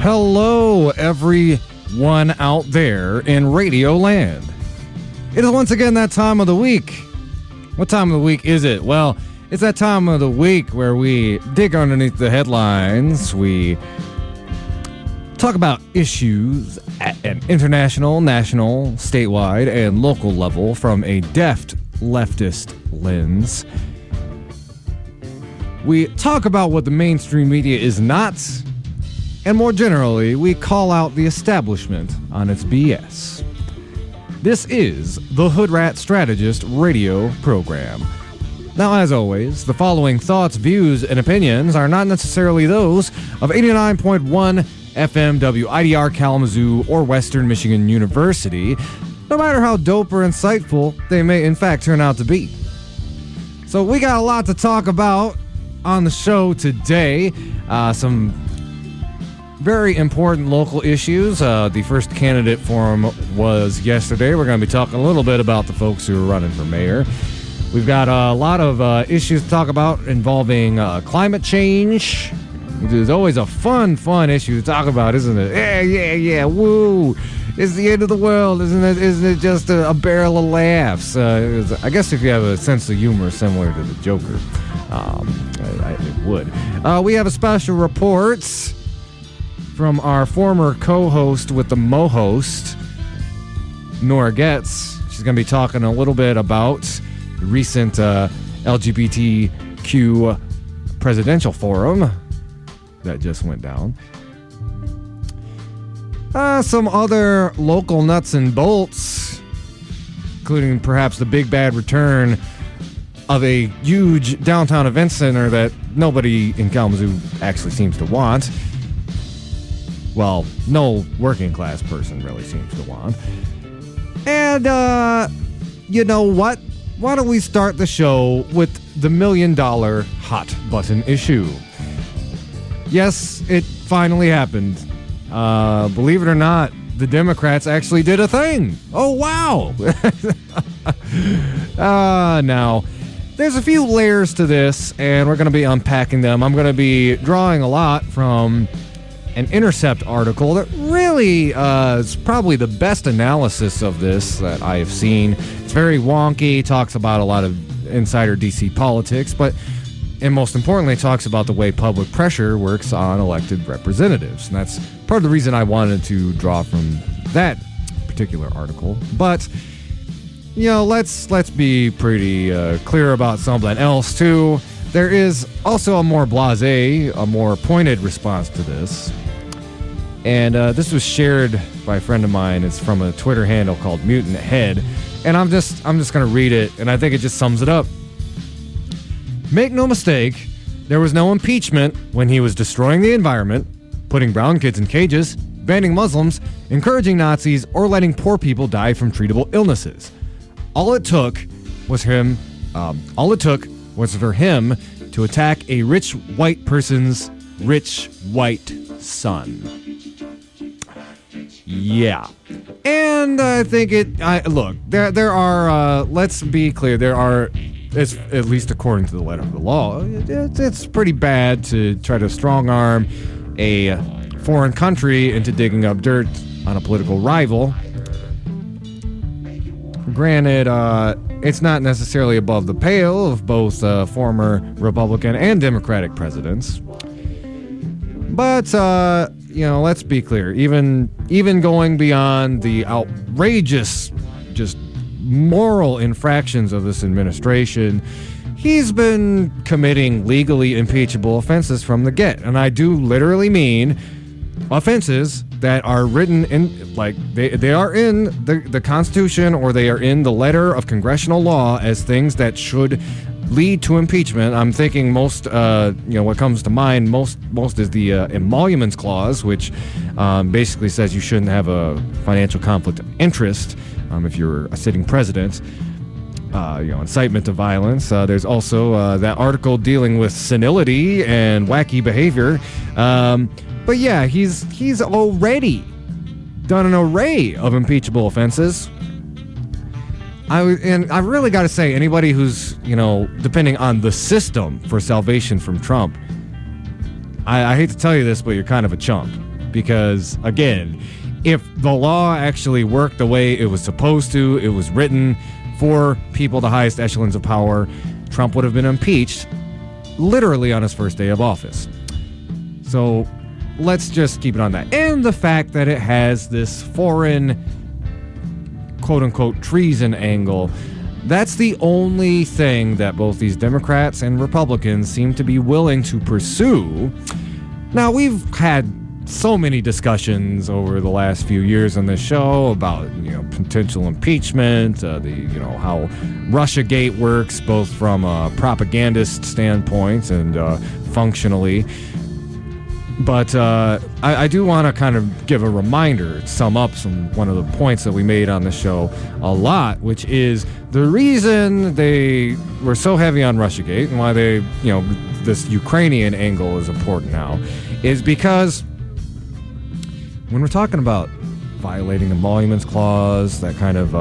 Hello, everyone out there in Radio Land. It is once again that time of the week. What time of the week is it? Well, it's that time of the week where we dig underneath the headlines. We talk about issues at an international, national, statewide, and local level from a deft leftist lens. We talk about what the mainstream media is not, and more generally, we call out the establishment on its BS. This is the Hoodrat Strategist radio program. Now, as always, the following thoughts, views, and opinions are not necessarily those of 89.1 FM WIDR Kalamazoo or Western Michigan University, no matter how dope or insightful they may in fact turn out to be. So we got a lot to talk about on the show today. Some very important local issues. The first candidate forum was yesterday. We're going to be talking a little bit about the folks who are running for mayor. We've got a lot of issues to talk about involving climate change. It's always a fun issue to talk about, isn't it? Yeah, woo! It's the end of the world, isn't it? Isn't it just a barrel of laughs? I guess if you have a sense of humor similar to the Joker, it would. We have a special report from our former co-host with the Mo-host, Norah Getz. She's going to be talking a little bit about the recent LGBTQ presidential forum that just went down. Some other local nuts and bolts, including perhaps the big bad return of a huge downtown event center that nobody in Kalamazoo actually seems to want. Well, no working class person really seems to want. And, you know what? Why don't we start the show with the $1 million hot button issue? Yes, it finally happened. Believe it or not, the Democrats actually did a thing. Oh, wow. Now, there's a few layers to this, and we're going to be unpacking them. I'm going to be drawing a lot from an Intercept article that really is probably the best analysis of this that I have seen. It's very wonky, talks about a lot of insider DC politics, and most importantly, talks about the way public pressure works on elected representatives. And that's part of the reason I wanted to draw from that particular article. But, you know, let's be pretty clear about something else, too. There is also a more blasé, a more pointed response to this. And this was shared by a friend of mine. It's from a Twitter handle called Mutant Head. And I'm just going to read it, and I think it just sums it up. Make no mistake, there was no impeachment when he was destroying the environment, putting brown kids in cages, banning Muslims, encouraging Nazis, or letting poor people die from treatable illnesses. All it took was for him to attack a rich white person's rich white son. Yeah. And I think look, there are, let's be clear, there are, it's, at least according to the letter of the law, it's pretty bad to try to strong-arm a foreign country into digging up dirt on a political rival. Granted, it's not necessarily above the pale of both former Republican and Democratic presidents. But, you know, let's be clear. Even going beyond the outrageous, just moral infractions of this administration, he's been committing legally impeachable offenses from the get. And I do literally mean offenses that are written in, like, they are in the Constitution, or they are in the letter of congressional law as things that should lead to impeachment. I'm thinking most, what comes to mind most is the emoluments clause, which basically says you shouldn't have a financial conflict of interest if you're a sitting president. Incitement to violence. There's also that article dealing with senility and wacky behavior. But yeah, he's already done an array of impeachable offenses. I really got to say, anybody who's, depending on the system for salvation from Trump, I hate to tell you this, but you're kind of a chump. because, again, if the law actually worked the way it was supposed to, it was written for people, the highest echelons of power, Trump would have been impeached literally on his first day of office. So let's just keep it on that. And the fact that it has this foreign, quote-unquote, treason angle, that's the only thing that both these Democrats and Republicans seem to be willing to pursue. Now, we've had so many discussions over the last few years on this show about, potential impeachment, how Russiagate works, both from a propagandist standpoint and functionally. But I do want to kind of give a reminder, sum up one of the points that we made on the show a lot, which is the reason they were so heavy on Russiagate and why they, this Ukrainian angle is important now, is because when we're talking about violating emoluments clause, that kind of,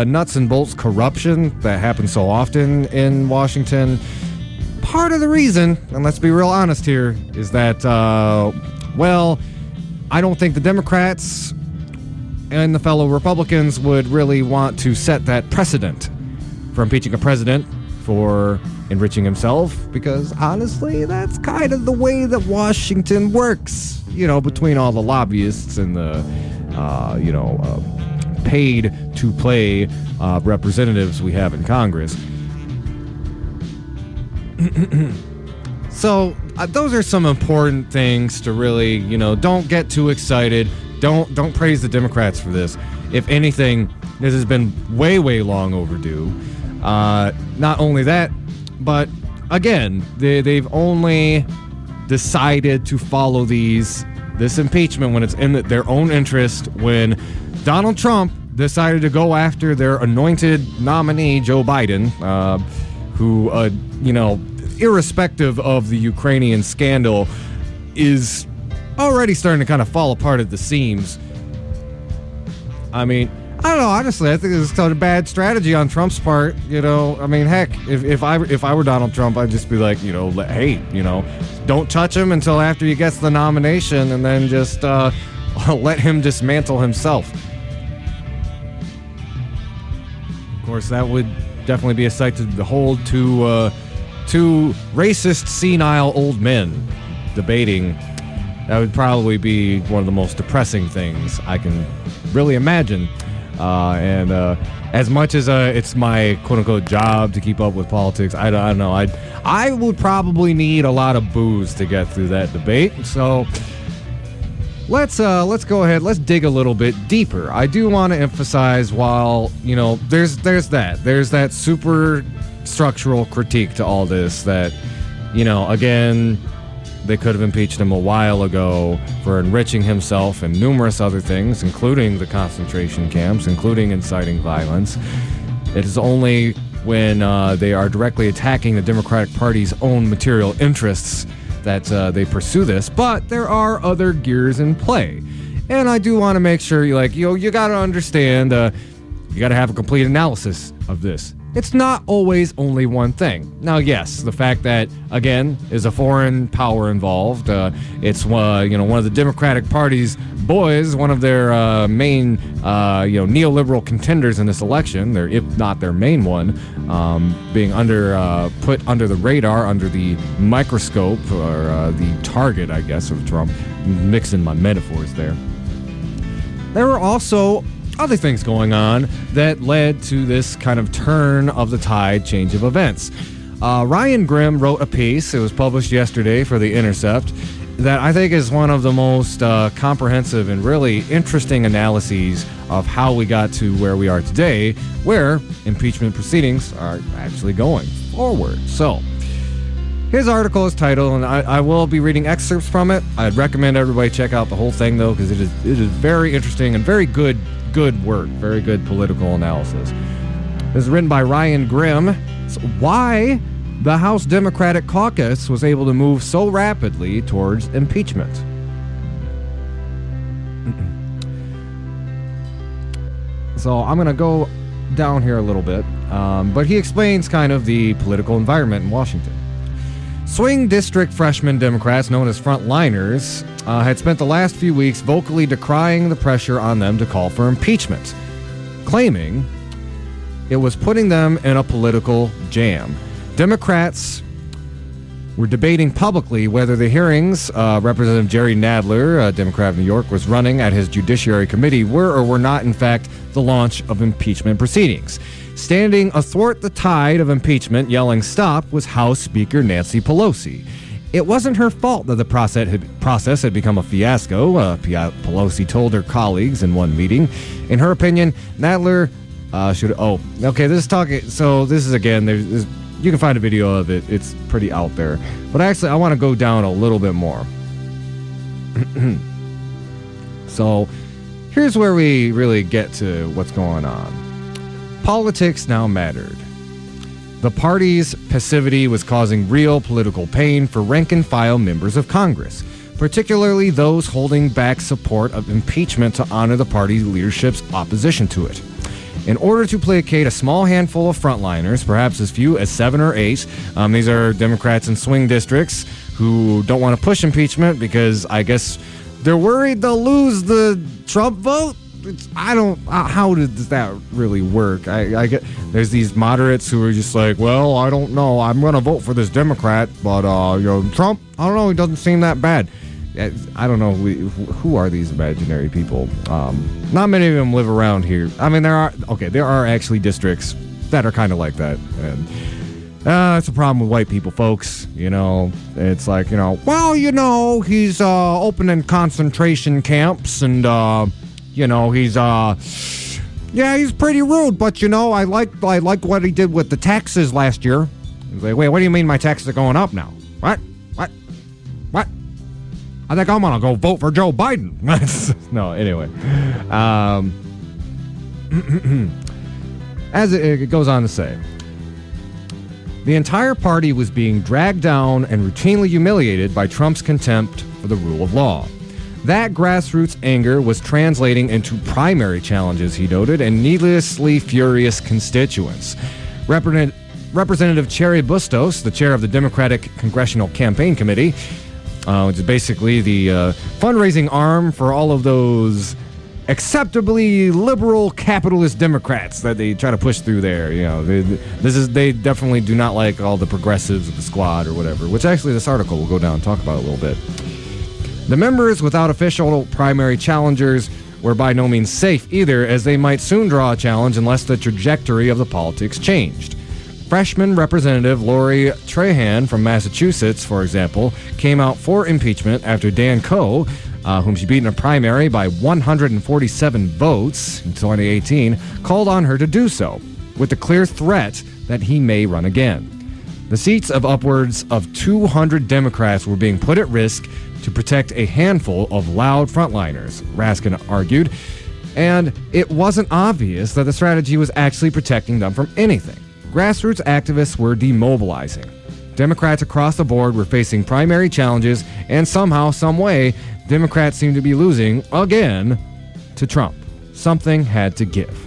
nuts and bolts corruption that happens so often in Washington, part of the reason, and let's be real honest here, is that, I don't think the Democrats and the fellow Republicans would really want to set that precedent for impeaching a president for enriching himself, because honestly, that's kind of the way that Washington works, between all the lobbyists and the, paid to play representatives we have in Congress. So those are some important things to really, don't get too excited. Don't praise the Democrats for this. If anything, this has been way, way long overdue. Not only that, but again, they've only decided to follow this impeachment when it's in their own interest. When Donald Trump decided to go after their anointed nominee, Joe Biden, who, irrespective of the Ukrainian scandal, is already starting to kind of fall apart at the seams. I mean, I don't know, honestly, I think this is kind of bad strategy on Trump's part. Heck, if I were Donald Trump, I'd just be like, don't touch him until after he gets the nomination, and then just let him dismantle himself. Of course, that would definitely be a sight to behold to two racist, senile old men debating. That would probably be one of the most depressing things I can really imagine. And as much as it's my quote-unquote job to keep up with politics, I don't know. I would probably need a lot of booze to get through that debate. So let's go ahead. Let's dig a little bit deeper. I do want to emphasize, while there's that super structural critique to all this, that again, they could have impeached him a while ago for enriching himself and numerous other things, including the concentration camps, including inciting violence. It is only when they are directly attacking the Democratic Party's own material interests that they pursue this. But there are other gears in play, and I do want to make sure you got to understand. You got to have a complete analysis of this. It's not always only one thing. Now, yes, the fact that, again, is a foreign power involved. It's one of the Democratic Party's boys, one of their main neoliberal contenders in this election. If not their main one, being put under the radar, under the microscope, or the target, I guess, of Trump. Mixing my metaphors there. There were also other things going on that led to this kind of turn of the tide, change of events. Ryan Grimm wrote a piece, it was published yesterday for The Intercept, that I think is one of the most comprehensive and really interesting analyses of how we got to where we are today, where impeachment proceedings are actually going forward. So, his article is titled, and I will be reading excerpts from it. I'd recommend everybody check out the whole thing, though, because it is very interesting and very good work, very good political analysis. This is written by Ryan Grimm. It's why the House Democratic Caucus was able to move so rapidly towards impeachment. So I'm going to go down here a little bit, but he explains kind of the political environment in Washington. Swing district freshman Democrats, known as frontliners, had spent the last few weeks vocally decrying the pressure on them to call for impeachment, claiming it was putting them in a political jam. Democrats were debating publicly whether the hearings Representative Jerry Nadler, a Democrat of New York, was running at his Judiciary Committee were or were not, in fact, the launch of impeachment proceedings. Standing athwart the tide of impeachment, yelling stop, was House Speaker Nancy Pelosi. It wasn't her fault that the process had become a fiasco, Pelosi told her colleagues in one meeting. In her opinion, Nadler this is again, you can find a video of it. It's pretty out there. But actually, I want to go down a little bit more. So, here's where we really get to what's going on. Politics now mattered. The party's passivity was causing real political pain for rank-and-file members of Congress, particularly those holding back support of impeachment to honor the party leadership's opposition to it. In order to placate a small handful of frontliners, perhaps as few as 7 or 8, these are Democrats in swing districts who don't want to push impeachment because I guess they're worried they'll lose the Trump vote. How does that really work? I get there's these moderates who are just like, well, I don't know, I'm going to vote for this Democrat, but Trump, I don't know, he doesn't seem that bad. I don't know who are these imaginary people. Not many of them live around here. I mean, there are actually districts that are kind of like that, and it's a problem with white people, folks. It's like, he's opening concentration camps, and he's pretty rude, but I like what he did with the taxes last year. He's like, wait, what do you mean my taxes are going up now? What? I think I'm gonna go vote for Joe Biden. No, anyway. As it goes on to say, the entire party was being dragged down and routinely humiliated by Trump's contempt for the rule of law. That grassroots anger was translating into primary challenges, he noted, and needlessly furious constituents. Representative Cherry Bustos, the chair of the Democratic Congressional Campaign Committee, which is basically the fundraising arm for all of those acceptably liberal capitalist Democrats that they try to push through there. They definitely do not like all the progressives of the squad or whatever, which actually this article will go down and talk about a little bit. The members without official primary challengers were by no means safe either, as they might soon draw a challenge unless the trajectory of the politics changed. Freshman Representative Lori Trahan from Massachusetts, for example, came out for impeachment after Dan Coe, whom she beat in a primary by 147 votes in 2018, called on her to do so, with the clear threat that he may run again. The seats of upwards of 200 Democrats were being put at risk to protect a handful of loud frontliners, Raskin argued, and it wasn't obvious that the strategy was actually protecting them from anything. Grassroots activists were demobilizing. Democrats across the board were facing primary challenges, and somehow, some way, Democrats seemed to be losing again to Trump. Something had to give.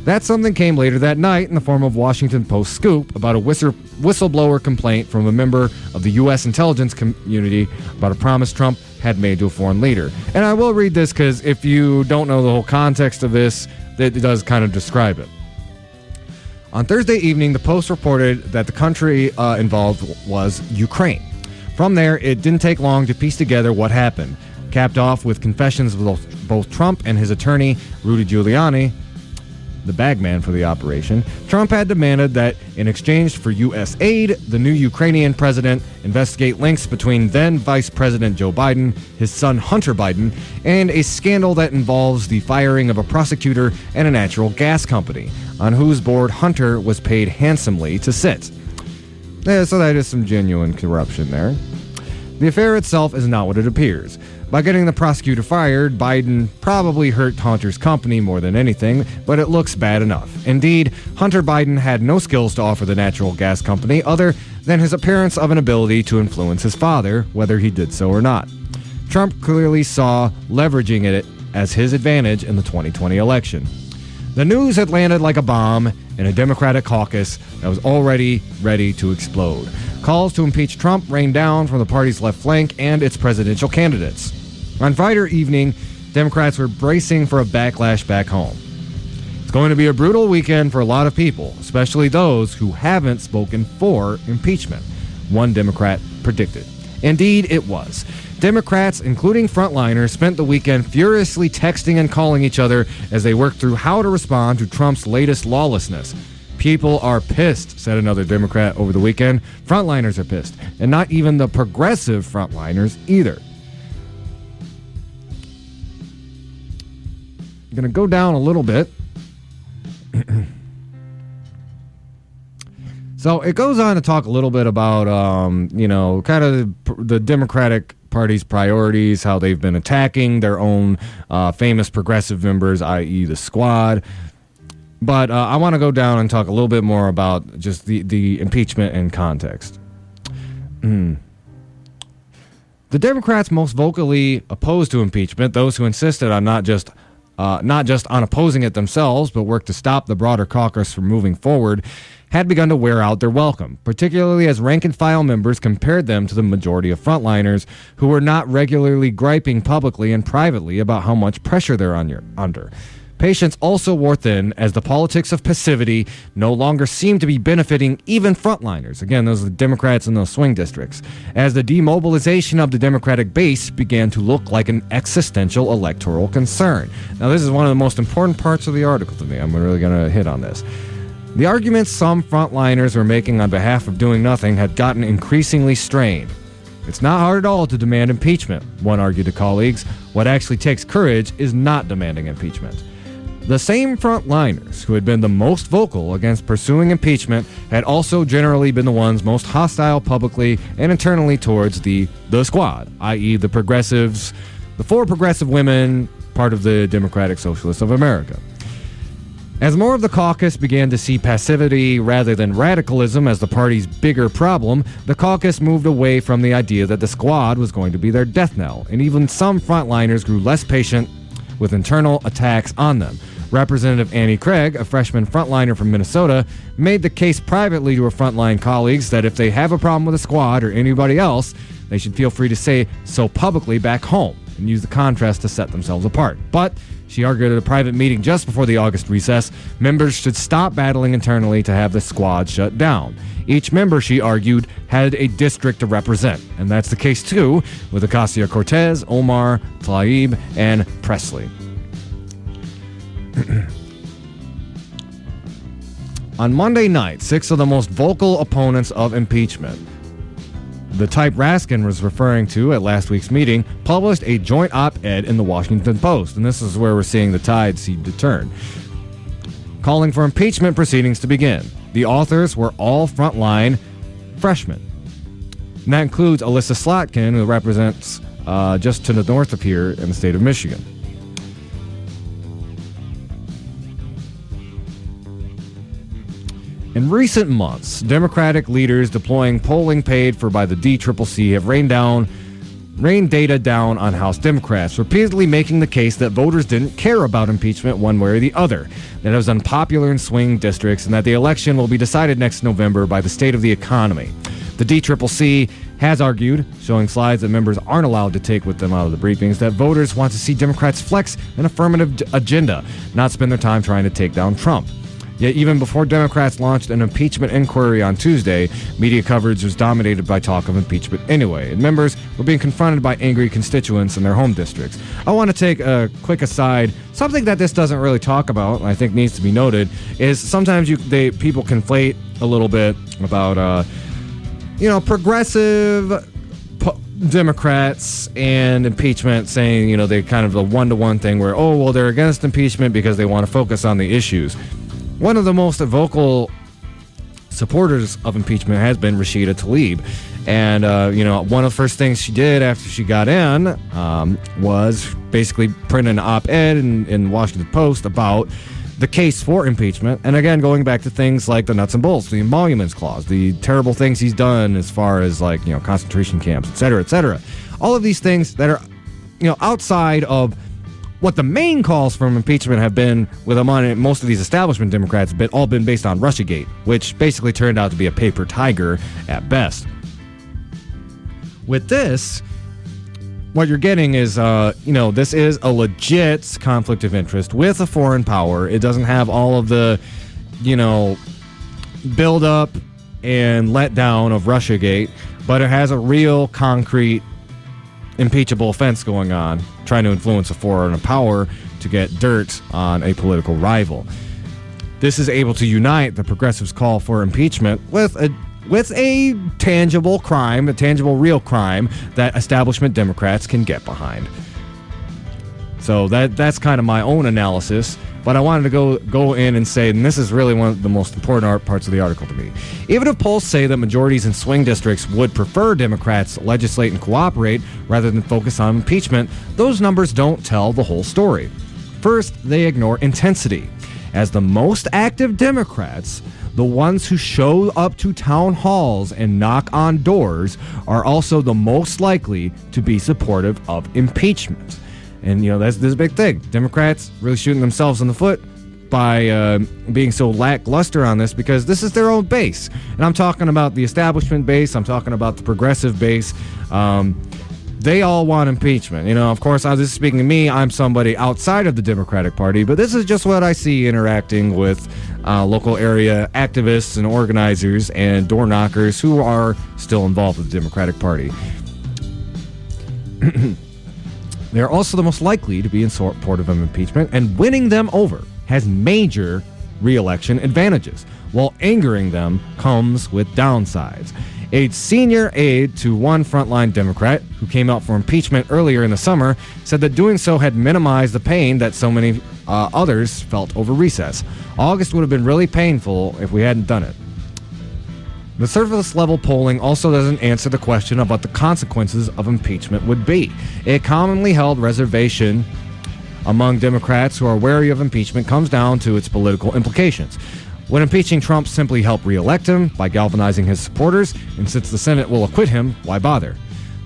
That something came later that night in the form of Washington Post scoop about a whistleblower complaint from a member of the U.S. intelligence community about a promise Trump had made to a foreign leader. And I will read this because if you don't know the whole context of this, it does kind of describe it. On Thursday evening, the Post reported that the country involved was Ukraine. From there, it didn't take long to piece together what happened, capped off with confessions of both Trump and his attorney, Rudy Giuliani, the bagman for the operation. Trump had demanded that, in exchange for U.S. aid, the new Ukrainian president investigate links between then Vice President Joe Biden, his son Hunter Biden, and a scandal that involves the firing of a prosecutor and a natural gas company, on whose board Hunter was paid handsomely to sit. So that is some genuine corruption there. The affair itself is not what it appears. By getting the prosecutor fired, Biden probably hurt Hunter's company more than anything, but it looks bad enough. Indeed, Hunter Biden had no skills to offer the natural gas company other than his appearance of an ability to influence his father, whether he did so or not. Trump clearly saw leveraging it as his advantage in the 2020 election. The news had landed like a bomb in a Democratic caucus that was already ready to explode. Calls to impeach Trump rained down from the party's left flank and its presidential candidates. On Friday evening, Democrats were bracing for a backlash back home. It's going to be a brutal weekend for a lot of people, especially those who haven't spoken for impeachment, one Democrat predicted. Indeed, it was. Democrats, including frontliners, spent the weekend furiously texting and calling each other as they worked through how to respond to Trump's latest lawlessness. People are pissed, said another Democrat over the weekend. Frontliners are pissed, and not even the progressive frontliners either. I'm going to go down a little bit. So it goes on to talk a little bit about, kind of the Democratic Party's priorities, how they've been attacking their own famous progressive members, i.e. the Squad. But I want to go down and talk a little bit more about just the impeachment in context. The Democrats most vocally opposed to impeachment, those who insisted on not just on opposing it themselves, but worked to stop the broader caucus from moving forward, had begun to wear out their welcome, particularly as rank-and-file members compared them to the majority of frontliners who were not regularly griping publicly and privately about how much pressure they're under. Patience also wore thin as the politics of passivity no longer seemed to be benefiting even frontliners. Again, those are the Democrats in those swing districts, as the demobilization of the Democratic base began to look like an existential electoral concern. Now, this is one of the most important parts of the article to me. I'm really going to hit on this. The arguments some frontliners were making on behalf of doing nothing had gotten increasingly strained. It's not hard at all to demand impeachment, one argued to colleagues. What actually takes courage is not demanding impeachment. The same frontliners who had been the most vocal against pursuing impeachment had also generally been the ones most hostile publicly and internally towards the Squad, i.e. the progressives, the four progressive women, part of the Democratic Socialists of America. As more of the caucus began to see passivity rather than radicalism as the party's bigger problem, the caucus moved away from the idea that the Squad was going to be their death knell, and even some frontliners grew less patient with internal attacks on them. Representative Annie Craig, a freshman frontliner from Minnesota, made the case privately to her frontline colleagues that if they have a problem with the Squad or anybody else, they should feel free to say so publicly back home and use the contrast to set themselves apart. But she argued at a private meeting just before the August recess, members should stop battling internally to have the Squad shut down. Each member, she argued, had a district to represent, and that's the case too with Ocasio-Cortez, Omar, Tlaib, and Presley. On Monday night, 6 of the most vocal opponents of impeachment, the type Raskin was referring to at last week's meeting, published a joint op-ed in the Washington Post, and this is where we're seeing the tide seem to turn, calling for impeachment proceedings to begin. The authors were all frontline freshmen, and that includes Alyssa Slotkin, who represents just to the north of here in the state of Michigan. In recent months, Democratic leaders deploying polling paid for by the DCCC have rained data down on House Democrats, repeatedly making the case that voters didn't care about impeachment one way or the other, that it was unpopular in swing districts, and that the election will be decided next November by the state of the economy. The DCCC has argued, showing slides that members aren't allowed to take with them out of the briefings, that voters want to see Democrats flex an affirmative agenda, not spend their time trying to take down Trump. Yet even before Democrats launched an impeachment inquiry on Tuesday, media coverage was dominated by talk of impeachment anyway, and members were being confronted by angry constituents in their home districts. I want to take a quick aside. Something that this doesn't really talk about, and I think needs to be noted, is sometimes people conflate a little bit about, progressive Democrats and impeachment, saying, they kind of a one-to-one thing where, they're against impeachment because they want to focus on the issues. One of the most vocal supporters of impeachment has been Rashida Tlaib. And, one of the first things she did after she got in was basically print an op-ed in the Washington Post about the case for impeachment. And again, going back to things like the nuts and bolts, the emoluments clause, the terrible things he's done as far as concentration camps, et cetera, et cetera. All of these things that are, outside of what the main calls for impeachment have been with among most of these establishment Democrats have all been based on Russiagate, which basically turned out to be a paper tiger at best. With this, what you're getting is, this is a legit conflict of interest with a foreign power. It doesn't have all of the, build up and let down of Russiagate, but it has a real concrete impeachable offense going on, trying to influence a foreign power to get dirt on a political rival. This is able to unite the progressives' call for impeachment with a tangible crime, a tangible real crime that establishment Democrats can get behind. So that's kind of my own analysis, but I wanted to go in and say, and this is really one of the most important parts of the article to me. Even if polls say that majorities in swing districts would prefer Democrats legislate and cooperate rather than focus on impeachment, those numbers don't tell the whole story. First, they ignore intensity. As the most active Democrats, the ones who show up to town halls and knock on doors are also the most likely to be supportive of impeachment. And, this is a big thing. Democrats really shooting themselves in the foot by being so lackluster on this because this is their own base. And I'm talking about the establishment base. I'm talking about the progressive base. They all want impeachment. Of course, this is speaking to me. I'm somebody outside of the Democratic Party, but this is just what I see interacting with local area activists and organizers and door knockers who are still involved with the Democratic Party. They are also the most likely to be in support of impeachment, and winning them over has major re-election advantages, while angering them comes with downsides. A senior aide to one frontline Democrat who came out for impeachment earlier in the summer said that doing so had minimized the pain that so many others felt over recess. August would have been really painful if we hadn't done it. The surface level polling also doesn't answer the question of what the consequences of impeachment would be. A commonly held reservation among Democrats who are wary of impeachment comes down to its political implications. Would impeaching Trump simply help re-elect him by galvanizing his supporters? And since the Senate will acquit him, why bother?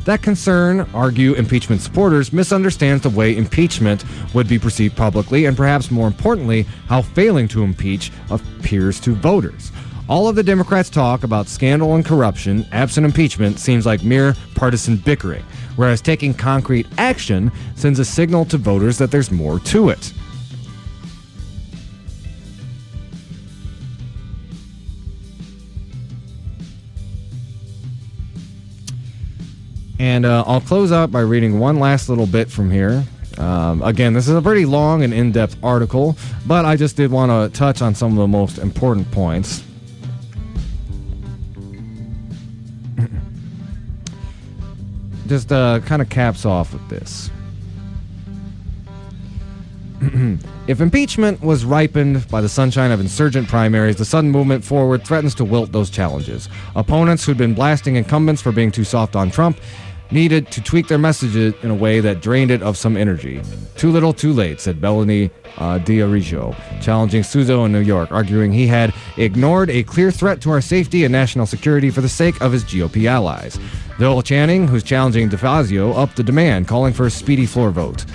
That concern, argue impeachment supporters, misunderstands the way impeachment would be perceived publicly, and perhaps more importantly, how failing to impeach appears to voters. All of the Democrats' talk about scandal and corruption, absent impeachment, seems like mere partisan bickering, whereas taking concrete action sends a signal to voters that there's more to it. And I'll close out by reading one last little bit from here. Again, this is a pretty long and in-depth article, but I just did want to touch on some of the most important points. Just kind of caps off with this. If impeachment was ripened by the sunshine of insurgent primaries, the sudden movement forward threatens to wilt those challenges. Opponents who'd been blasting incumbents for being too soft on Trump needed to tweak their messages in a way that drained it of some energy. Too little, too late, said Melanie Diarigio, challenging Suzo in New York, arguing he had ignored a clear threat to our safety and national security for the sake of his GOP allies. Bill Channing, who's challenging DeFazio, upped the demand, calling for a speedy floor vote.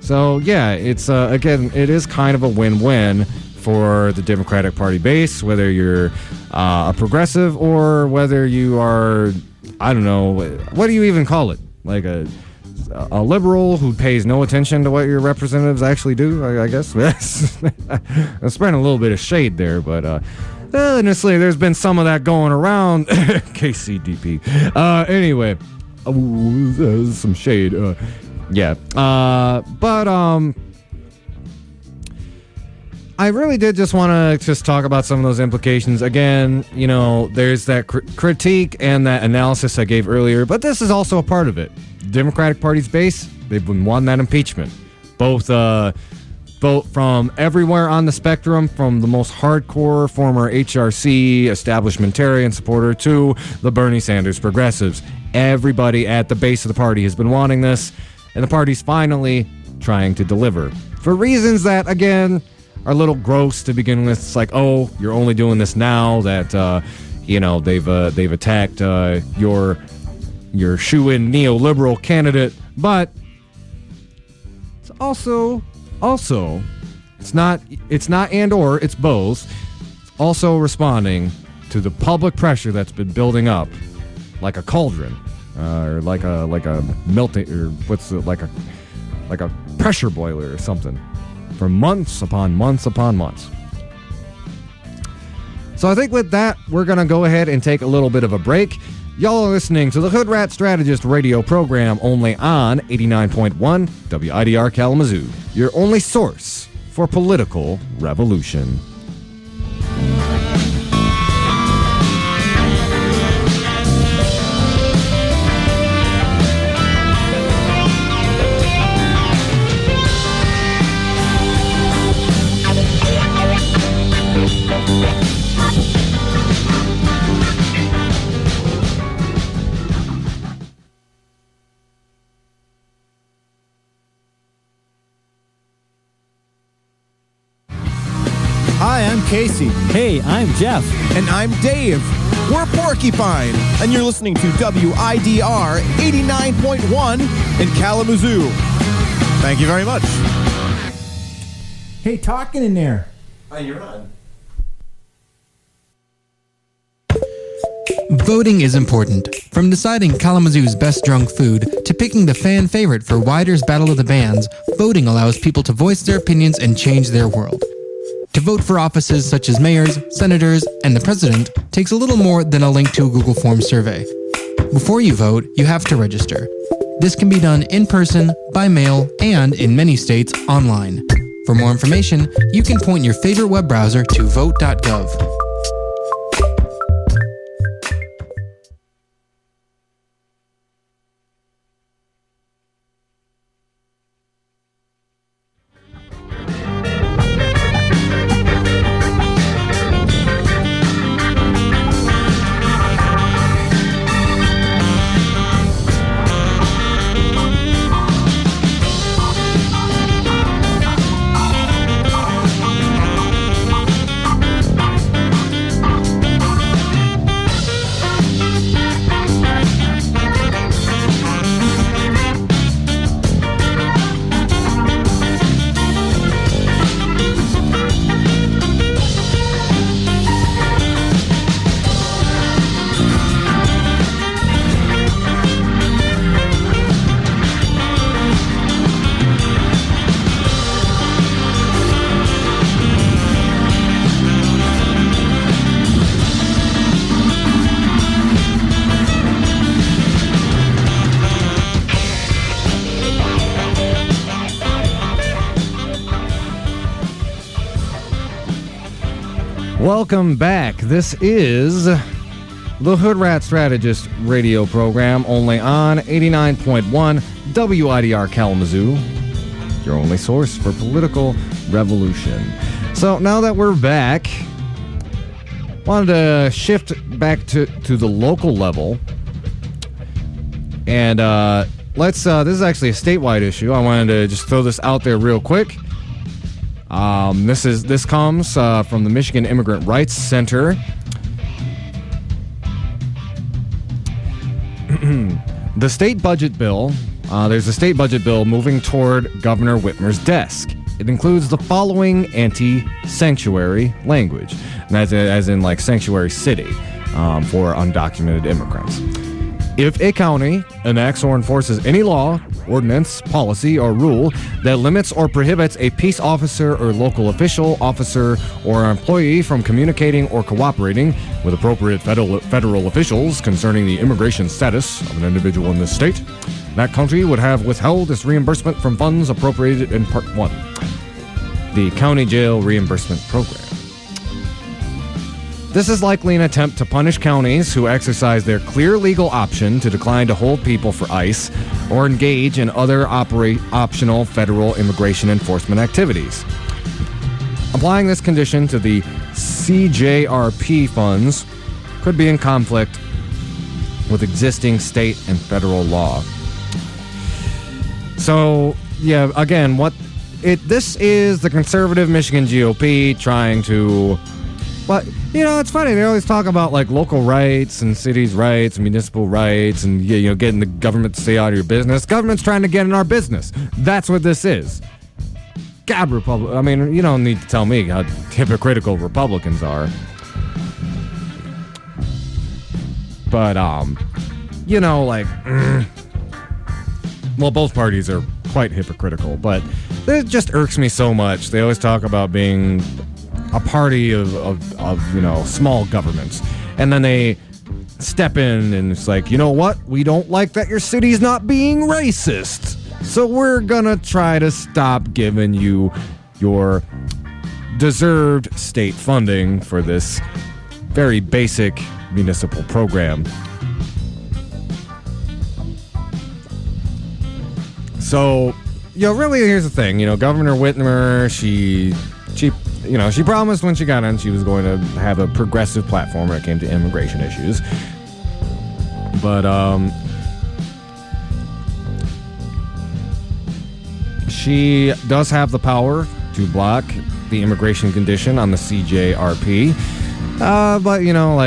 So, yeah, it's, again, it is kind of a win-win for the Democratic Party base, whether you're a progressive or whether you are, I don't know, what do you even call it? Like a liberal who pays no attention to what your representatives actually do, I guess. I'm spreading a little bit of shade there, but honestly, there's been some of that going around. KCDP. Anyway, some shade. Yeah. But I really did just want to just talk about some of those implications. Again, there's that critique and that analysis I gave earlier, but this is also a part of it. The Democratic Party's base, they've won that impeachment. Both from everywhere on the spectrum, from the most hardcore former HRC establishmentarian supporter to the Bernie Sanders progressives. Everybody at the base of the party has been wanting this, and the party's finally trying to deliver. For reasons that, again, are a little gross to begin with. It's like, oh, you're only doing this now that, they've attacked your shoe-in neoliberal candidate But it's also it's not and or, it's both. It's also responding to the public pressure that's been building up like a cauldron, or like a melting, or like a pressure boiler or something, for months upon months upon months. So I think with that, we're going to go ahead and take a little bit of a break. Y'all are listening to the Hoodrat Strategist radio program only on 89.1 WIDR Kalamazoo, your only source for political revolution. Hi, I'm Casey. Hey, I'm Jeff. And I'm Dave. We're Porcupine, and you're listening to WIDR 89.1 in Kalamazoo. Thank you very much. Hey, talking in there. Oh, you're on. Voting is important. From deciding Kalamazoo's best drunk food to picking the fan favorite for Wider's Battle of the Bands, voting allows people to voice their opinions and change their world. To vote for offices such as mayors, senators, and the president takes a little more than a link to a Google Forms survey. Before you vote, you have to register. This can be done in person, by mail, and, in many states, online. For more information, you can point your favorite web browser to vote.gov. Welcome back. This is the Hoodrat Strategist radio program, only on 89.1 WIDR Kalamazoo, your only source for political revolution. So now that we're back, wanted to shift back to the local level. And this is actually a statewide issue. I wanted to just throw this out there real quick. This comes from the Michigan Immigrant Rights Center. The state budget bill, there's a state budget bill moving toward Governor Whitmer's desk. It includes the following anti-sanctuary language, and that's as in like sanctuary city for undocumented immigrants. If a county enacts or enforces any law, ordinance, policy, or rule that limits or prohibits a peace officer or local official, officer, or employee from communicating or cooperating with appropriate federal officials concerning the immigration status of an individual in this state, that county would have withheld its reimbursement from funds appropriated in Part 1, the County Jail Reimbursement Program. This is likely an attempt to punish counties who exercise their clear legal option to decline to hold people for ICE or engage in other optional federal immigration enforcement activities. Applying this condition to the CJRP funds could be in conflict with existing state and federal law. So, yeah, again, this is the conservative Michigan GOP trying to But, it's funny. They always talk about, like, local rights and cities' rights, municipal rights, and, getting the government to stay out of your business. Government's trying to get in our business. That's what this is. God, Republic. I mean, you don't need to tell me how hypocritical Republicans are. But, well, both parties are quite hypocritical, but it just irks me so much. They always talk about being a party of small governments. And then they step in and it's like, you know what? We don't like that your city's not being racist. So we're gonna try to stop giving you your deserved state funding for this very basic municipal program. So, really, here's the thing. Governor Whitmer, she promised when she got in she was going to have a progressive platform when it came to immigration issues. But, she does have the power to block the immigration condition on the CJRP. But,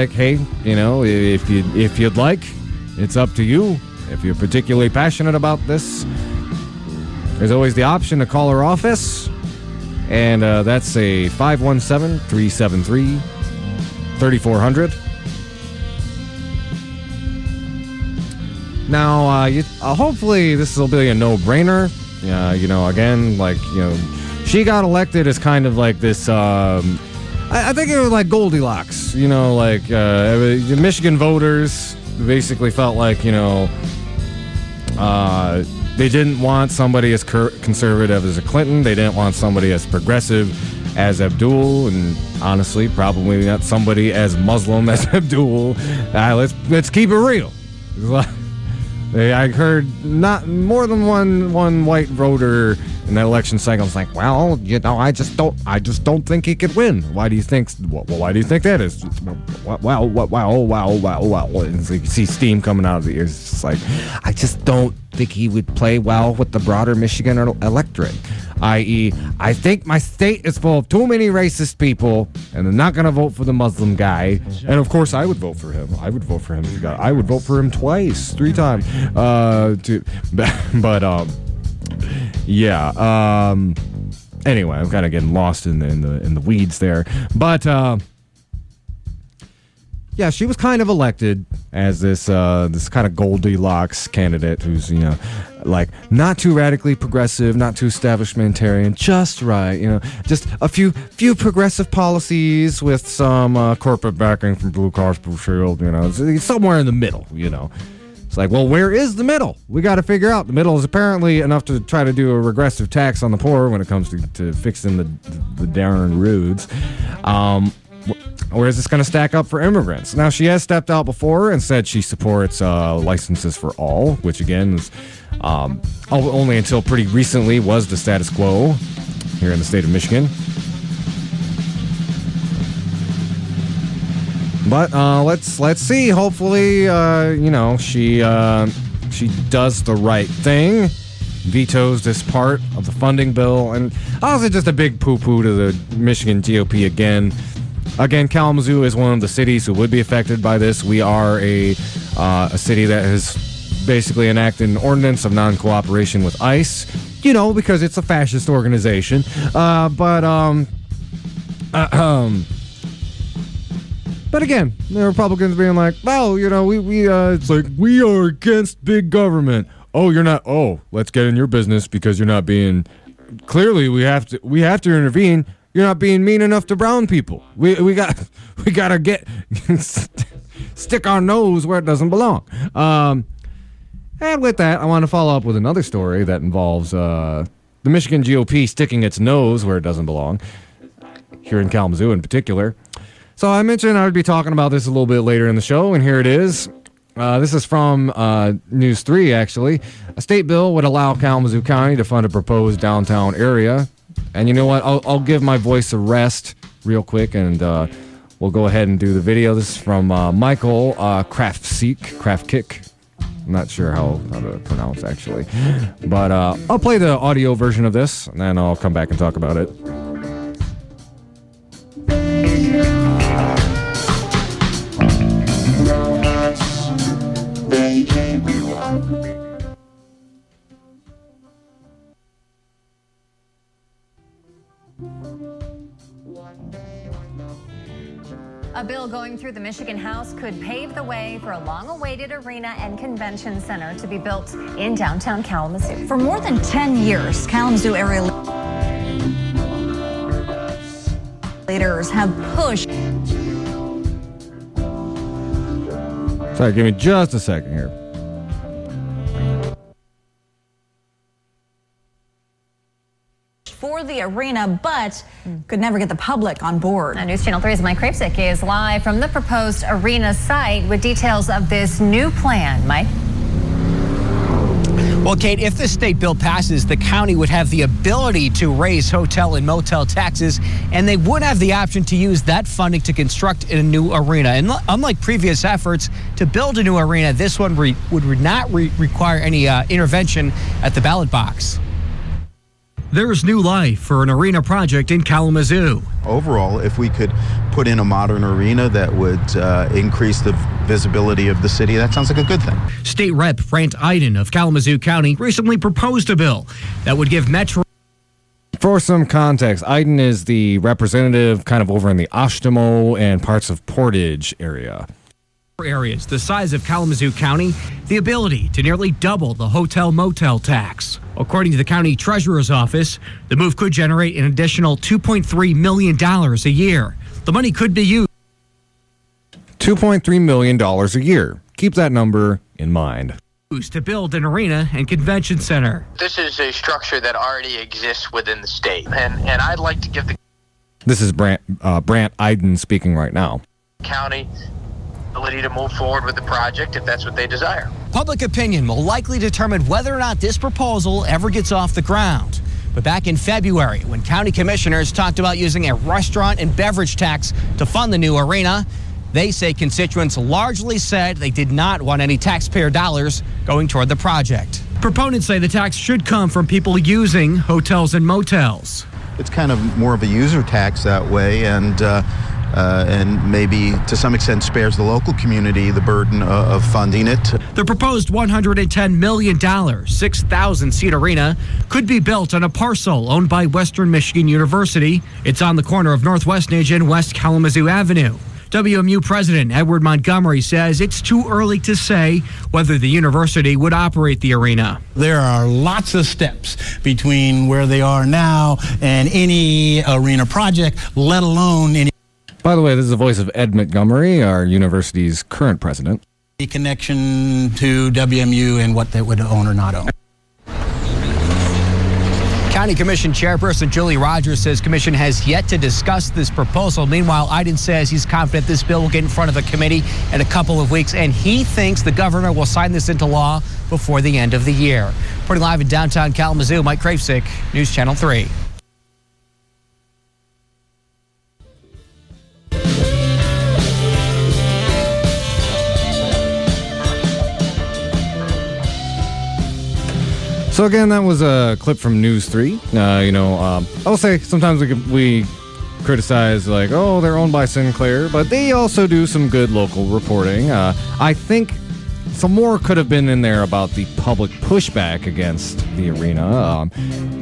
hey, if you'd like, it's up to you. If you're particularly passionate about this, there's always the option to call her office. And that's a 517-373-3400. Now, hopefully this will be a no-brainer. She got elected as kind of like this, I think it was like Goldilocks, the Michigan voters basically felt like, they didn't want somebody as conservative as a Clinton. They didn't want somebody as progressive as Abdul, and honestly, probably not somebody as Muslim as Abdul. Let's keep it real. I heard not more than one white voter in that election cycle was like, well, I just don't think he could win. Why do you think? Well, why do you think that is? Wow. And so you see steam coming out of the ears. It's just like, I just don't think he would play well with the broader Michigan electorate. I.e., I think my state is full of too many racist people, and they're not going to vote for the Muslim guy. And of course, I would vote for him. I would vote for him. I would vote for him twice, 3 times. Yeah. Anyway, I'm kind of getting lost in the weeds there, but yeah, she was kind of elected as this kind of Goldilocks candidate who's like not too radically progressive, not too establishmentarian, just right, just a few progressive policies with some corporate backing from Blue Cross Blue Shield, somewhere in the middle, It's like, well, where is the middle? We got to figure out. The middle is apparently enough to try to do a regressive tax on the poor when it comes to fixing the darn roads. Where is this going to stack up for immigrants? Now, she has stepped out before and said she supports licenses for all, which again is only until pretty recently was the status quo here in the state of Michigan. But let's see. Hopefully, she does the right thing, vetoes this part of the funding bill, and also just a big poo-poo to the Michigan GOP again. Again, Kalamazoo is one of the cities who would be affected by this. We are a city that has basically enacted an ordinance of non-cooperation with ICE, because it's a fascist organization. But again, the Republicans being like, well, it's like, we are against big government. Oh, you're not. Oh, let's get in your business because you're not being. Clearly, we have to intervene. You're not being mean enough to brown people. We gotta get stick our nose where it doesn't belong. And with that, I want to follow up with another story that involves the Michigan GOP sticking its nose where it doesn't belong, here in Kalamazoo in particular. So I mentioned I would be talking about this a little bit later in the show, and here it is. This is from News 3, actually. A state bill would allow Kalamazoo County to fund a proposed downtown area. And you know what? I'll give my voice a rest real quick, and we'll go ahead and do the video. This is from Michael Kraftkick. I'm not sure how to pronounce, actually. But I'll play the audio version of this, and then I'll come back and talk about it. bill going through the Michigan House could pave the way for a long-awaited arena and convention center to be built in downtown Kalamazoo. For more than 10 years, Kalamazoo area leaders have pushed. Sorry, give me just a second here. For the arena, but could never get the public on board. News Channel 3's Mike Kravsik is live from the proposed arena site with details of this new plan. Mike? Well, Kate, if the state bill passes, the county would have the ability to raise hotel and motel taxes, and they would have the option to use that funding to construct a new arena. And unlike previous efforts to build a new arena, this one would not require any intervention at the ballot box. There's new life for an arena project in Kalamazoo. Overall, if we could put in a modern arena that would increase the visibility of the city, that sounds like a good thing. State Rep Brendt Iden of Kalamazoo County recently proposed a bill that would give Metro... For some context, Iden is the representative kind of over in the Oshtemo and parts of Portage area. areas the size of Kalamazoo County the ability to nearly double the hotel-motel tax. According to the county treasurer's office, the move could generate an additional $2.3 million a year. The money could be used $2.3 million a year. Keep that number in mind. To build an arena and convention center. This is a structure that already exists within the state, and I'd like to give the This is Brendt Iden speaking right now. county ability to move forward with the project if that's what they desire. Public opinion will likely determine whether or not this proposal ever gets off the ground. But back in February, when county commissioners talked about using a restaurant and beverage tax to fund the new arena, they say constituents largely said they did not want any taxpayer dollars going toward the project. Proponents say the tax should come from people using hotels and motels. It's kind of more of a user tax that way, and maybe to some extent spares the local community the burden of funding it. The proposed $110 million, 6,000-seat arena could be built on a parcel owned by Western Michigan University. It's on the corner of Northwestnage and West Kalamazoo Avenue. WMU President Edward Montgomery says it's too early to say whether the university would operate the arena. There are lots of steps between where they are now and any arena project, let alone any. By the way, this is the voice of Ed Montgomery, our university's current president. Connection to WMU and what they would own or not own. County Commission Chairperson Julie Rogers says Commission has yet to discuss this proposal. Meanwhile, Iden says he's confident this bill will get in front of a committee in a couple of weeks, and he thinks the governor will sign this into law before the end of the year. Reporting live in downtown Kalamazoo, Mike Kravsik, News Channel 3. So again, that was a clip from News 3. I'll say sometimes we criticize like, oh, they're owned by Sinclair, but they also do some good local reporting. I think some more could have been in there about the public pushback against the arena.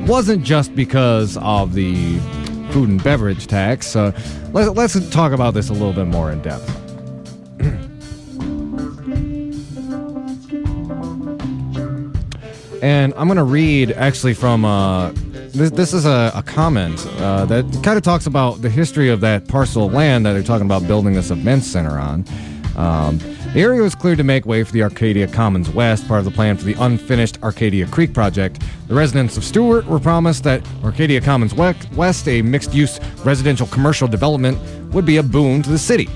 Wasn't just because of the food and beverage tax. Let's talk about this a little bit more in depth. And I'm going to read actually from, this is a comment that kind of talks about the history of that parcel of land that they're talking about building this event center on. The area was cleared to make way for the Arcadia Commons West, part of the plan for the unfinished Arcadia Creek project. The residents of Stewart were promised that Arcadia Commons West, a mixed-use residential commercial development, would be a boon to the city.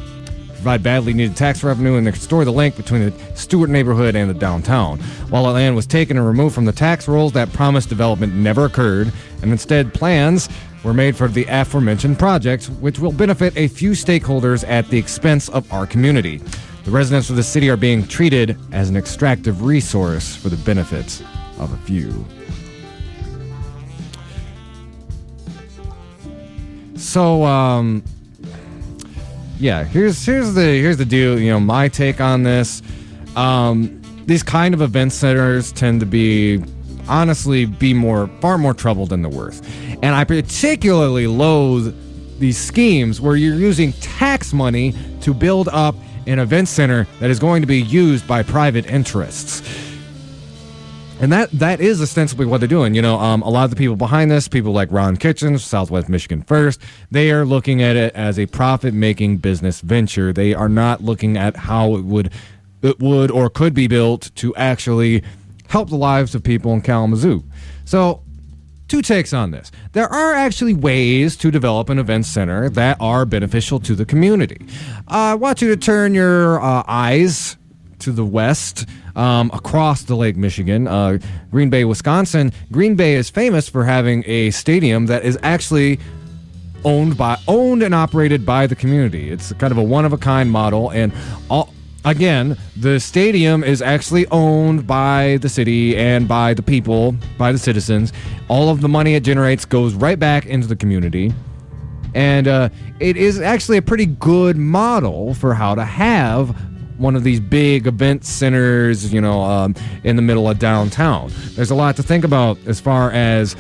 Provide badly needed tax revenue and restore the link between the Stewart neighborhood and the downtown. While the land was taken and removed from the tax rolls, that promised development never occurred, and instead plans were made for the aforementioned projects, which will benefit a few stakeholders at the expense of our community. The residents of the city are being treated as an extractive resource for the benefits of a few. So, yeah, here's the deal. My take on this. These kind of event centers tend to be, honestly, far more trouble than they're worth. And I particularly loathe these schemes where you're using tax money to build up an event center that is going to be used by private interests. And that is ostensibly what they're doing. A lot of the people behind this, people like Ron Kitchens, Southwest Michigan First, they are looking at it as a profit-making business venture. They are not looking at how it would or could be built to actually help the lives of people in Kalamazoo. So, two takes on this. There are actually ways to develop an event center that are beneficial to the community. I want you to turn your eyes to the west, across the Lake Michigan, Green Bay, Wisconsin. Green Bay is famous for having a stadium that is actually owned and operated by the community. It's kind of a one-of-a-kind model, and again, the stadium is actually owned by the city and by the people, by the citizens. All of the money it generates goes right back into the community. And it is actually a pretty good model for how to have one of these big event centers, in the middle of downtown. There's a lot to think about as far as,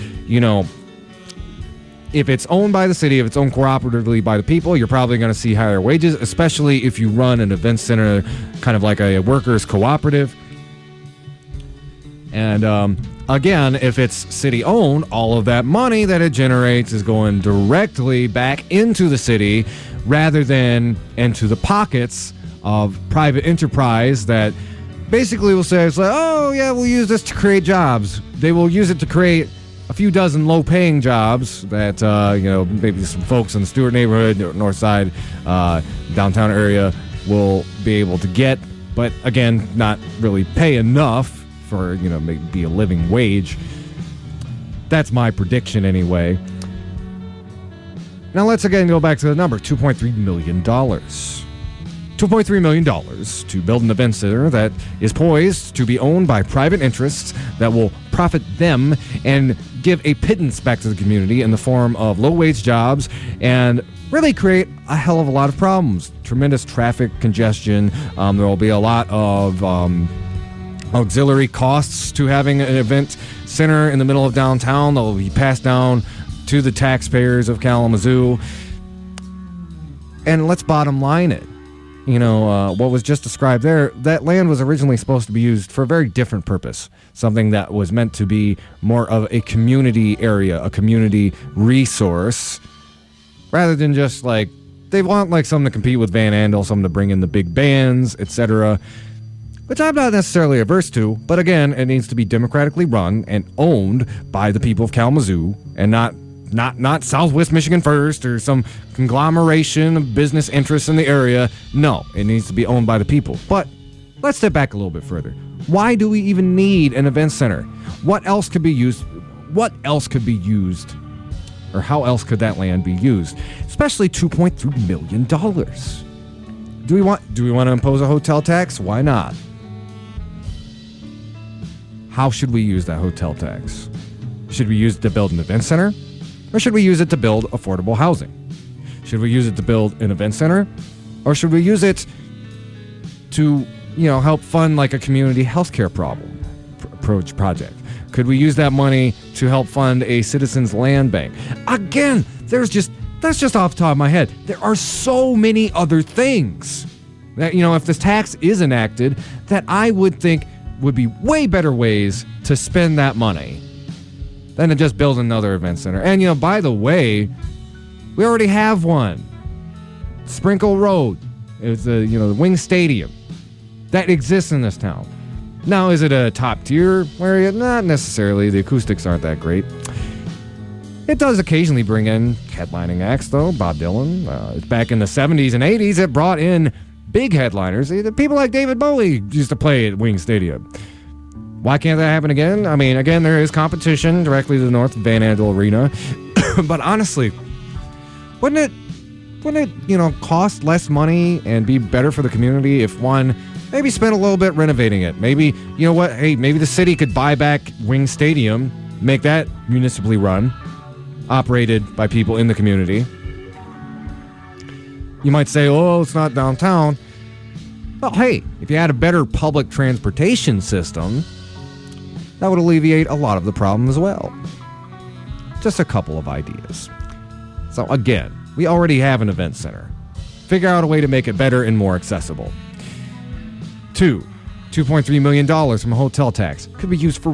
if it's owned by the city, if it's owned cooperatively by the people, you're probably going to see higher wages, especially if you run an event center kind of like a workers' cooperative. And again, if it's city-owned, all of that money that it generates is going directly back into the city rather than into the pockets of private enterprise that basically will say, it's like, oh, yeah, we'll use this to create jobs. They will use it to create a few dozen low-paying jobs that, maybe some folks in the Stewart neighborhood, North Side, downtown area will be able to get, but again, not really pay enough for, maybe a living wage. That's my prediction anyway. Now let's again go back to the number, $2.3 million. $2.3 million to build an event center that is poised to be owned by private interests that will profit them and give a pittance back to the community in the form of low-wage jobs and really create a hell of a lot of problems. Tremendous traffic congestion. There will be a lot of auxiliary costs to having an event center in the middle of downtown that will be passed down to the taxpayers of Kalamazoo. And let's bottom line it. What was just described there, that land was originally supposed to be used for a very different purpose. Something that was meant to be more of a community area, a community resource, rather than just they want something to compete with Van Andel, something to bring in the big bands, etc., which I'm not necessarily averse to, but again, it needs to be democratically run and owned by the people of Kalamazoo and not Southwest Michigan First or some conglomeration of business interests in the area. No, it needs to be owned by the people. But let's step back a little bit further. Why do we even need an event center? What else could be used? Or how else could that land be used? Especially $2.3 million. Do we want to impose a hotel tax? Why not? How should we use that hotel tax? Should we use it to build an event center? Or should we use it to build affordable housing? Should we use it to build an event center? Or should we use it to, help fund a community healthcare project? Could we use that money to help fund a citizens land bank? Again, that's just off the top of my head. There are so many other things that, if this tax is enacted, that I would think would be way better ways to spend that money than to just build another event center. And, by the way, we already have one. Sprinkle Road. It's the Wing Stadium. That exists in this town. Now, is it a top-tier area? Not necessarily. The acoustics aren't that great. It does occasionally bring in headlining acts, though. Bob Dylan. Back in the 70s and 80s, it brought in big headliners. People like David Bowie used to play at Wing Stadium. Why can't that happen again? I mean, again, there is competition directly to the north of Van Andel Arena. But honestly, wouldn't it, cost less money and be better for the community if one maybe spent a little bit renovating it? Maybe, maybe the city could buy back Wing Stadium, make that municipally run, operated by people in the community. You might say, oh, it's not downtown. Well, hey, if you had a better public transportation system, that would alleviate a lot of the problem as well. Just a couple of ideas. So again, We already have an event center. Figure out a way to make it better and more accessible. 2, $2.3 million from a hotel tax could be used for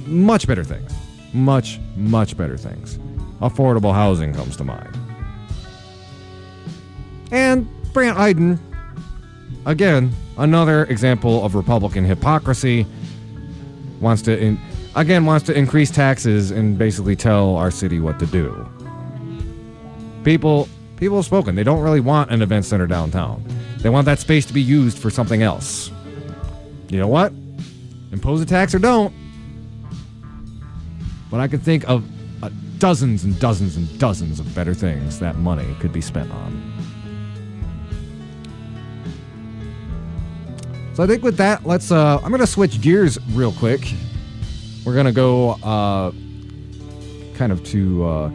much better things. Much, much better things. Affordable housing comes to mind. And Brendt Iden, again, another example of Republican hypocrisy, wants to increase taxes and basically tell our city what to do. People have spoken. They don't really want an event center downtown. They want that space to be used for something else. You know what? Impose a tax or don't. But I can think of dozens and dozens and dozens of better things that money could be spent on. So I think with that, I'm going to switch gears real quick. We're going to go kind of to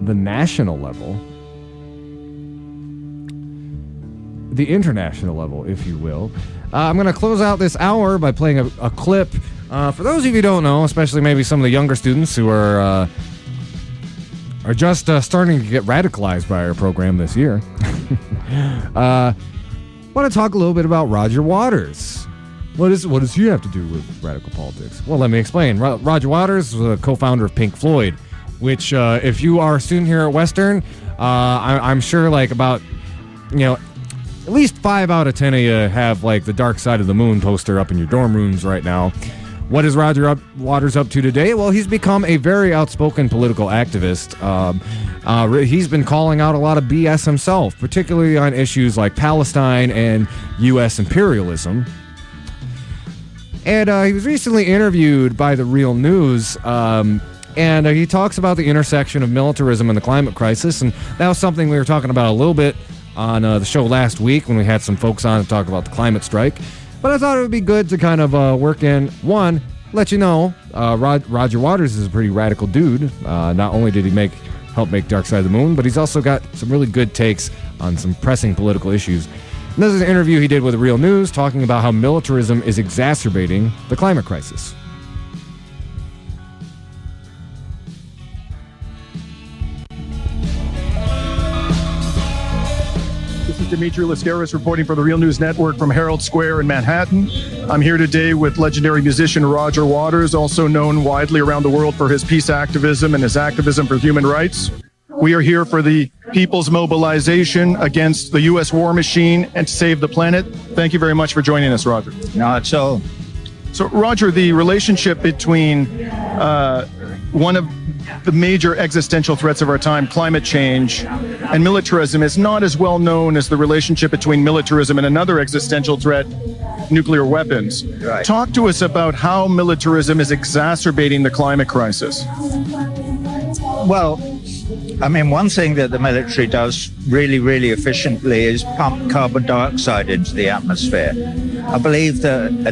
the national level. The international level, if you will. I'm going to close out this hour by playing a clip. For those of you who don't know, especially maybe some of the younger students who are just starting to get radicalized by our program this year, I want to talk a little bit about Roger Waters. What does he have to do with radical politics? Well, let me explain. Roger Waters was a co-founder of Pink Floyd, which if you are a student here at Western, I'm sure at least 5 out of 10 of you have like the Dark Side of the Moon poster up in your dorm rooms right now. What is Roger Waters up to today? Well, he's become a very outspoken political activist. He's been calling out a lot of BS himself, particularly on issues like Palestine and U.S. imperialism. And he was recently interviewed by The Real News, and he talks about the intersection of militarism and the climate crisis, and that was something we were talking about a little bit on the show last week when we had some folks on to talk about the climate strike. But I thought it would be good to kind of work in, one, let you know, Roger Waters is a pretty radical dude. Not only did he help make Dark Side of the Moon, but he's also got some really good takes on some pressing political issues. And this is an interview he did with The Real News talking about how militarism is exacerbating the climate crisis. Dimitri Lascaris reporting for the Real News Network from Herald Square in Manhattan. I'm here today with legendary musician Roger Waters, also known widely around the world for his peace activism and his activism for human rights. We are here for the people's mobilization against the U.S. war machine and to save the planet. Thank you very much for joining us, Roger. No, it's all. So, Roger, the relationship between one of the major existential threats of our time, climate change, and militarism is not as well known as the relationship between militarism and another existential threat, nuclear weapons. Right. Talk to us about how militarism is exacerbating the climate crisis. Well, I mean, one thing that the military does really, really efficiently is pump carbon dioxide into the atmosphere. I believe that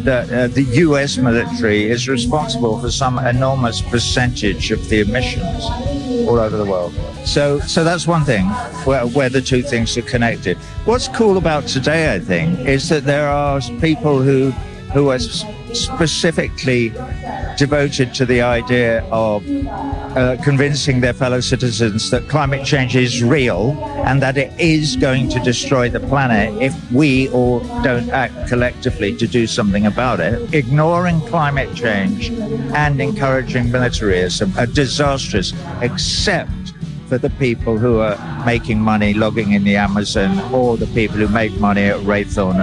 the U.S. military is responsible for some enormous percentage of the emissions all over the world. So that's one thing where the two things are connected. What's cool about today, I think, is that there are people who are specifically devoted to the idea of convincing their fellow citizens that climate change is real and that it is going to destroy the planet if we all don't act collectively to do something about it. Ignoring climate change and encouraging militarism are disastrous, except for the people who are making money logging in the Amazon, or the people who make money at Raytheon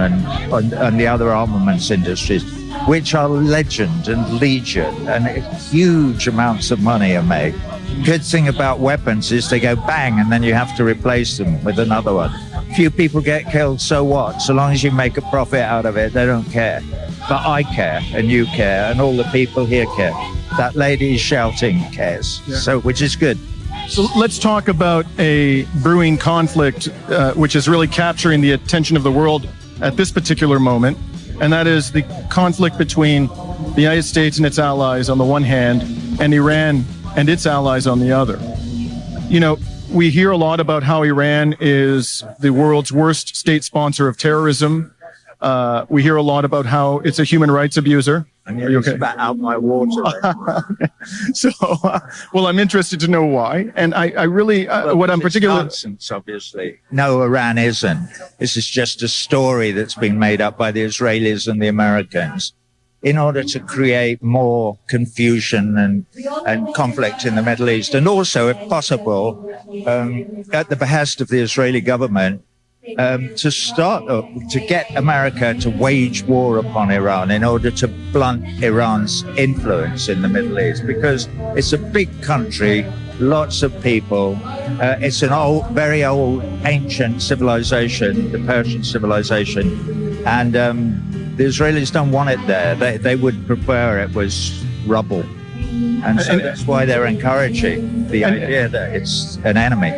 and the other armaments industries, which are legend and legion, and huge amounts of money are made. Good thing about weapons is they go bang and then you have to replace them with another one. Few people get killed, so what? So long as you make a profit out of it, they don't care. But I care, and you care, and all the people here care. That lady shouting cares, so which is good. So let's talk about a brewing conflict which is really capturing the attention of the world at this particular moment, and that is the conflict between the United States and its allies on the one hand, and Iran and its allies on the other. You know, we hear a lot about how Iran is the world's worst state sponsor of terrorism, We hear a lot about how it's a human rights abuser. Are you okay? Spat out my water. So, well, I'm interested to know why. And I really, what I'm particularly... Nonsense, obviously. No, Iran isn't. This is just a story that's been made up by the Israelis and the Americans in order to create more confusion and conflict in the Middle East. And also, if possible, at the behest of the Israeli government, to get America to wage war upon Iran in order to blunt Iran's influence in the Middle East, because it's a big country, lots of people. It's an very old, ancient civilization, the Persian civilization, and the Israelis don't want it there. They would prefer it was rubble. And so that's why they're encouraging the idea that it's an enemy.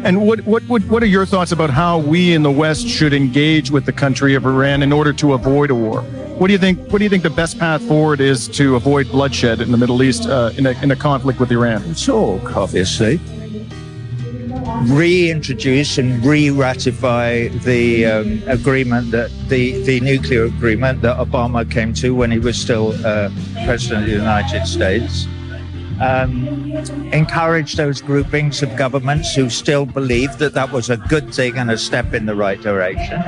And what are your thoughts about how we in the West should engage with the country of Iran in order to avoid a war? What do you think the best path forward is to avoid bloodshed in the Middle East in a conflict with Iran? Talk, obviously. Reintroduce and re-ratify the agreement that the nuclear agreement that Obama came to when he was still president of the United States. Encourage those groupings of governments who still believe that was a good thing and a step in the right direction.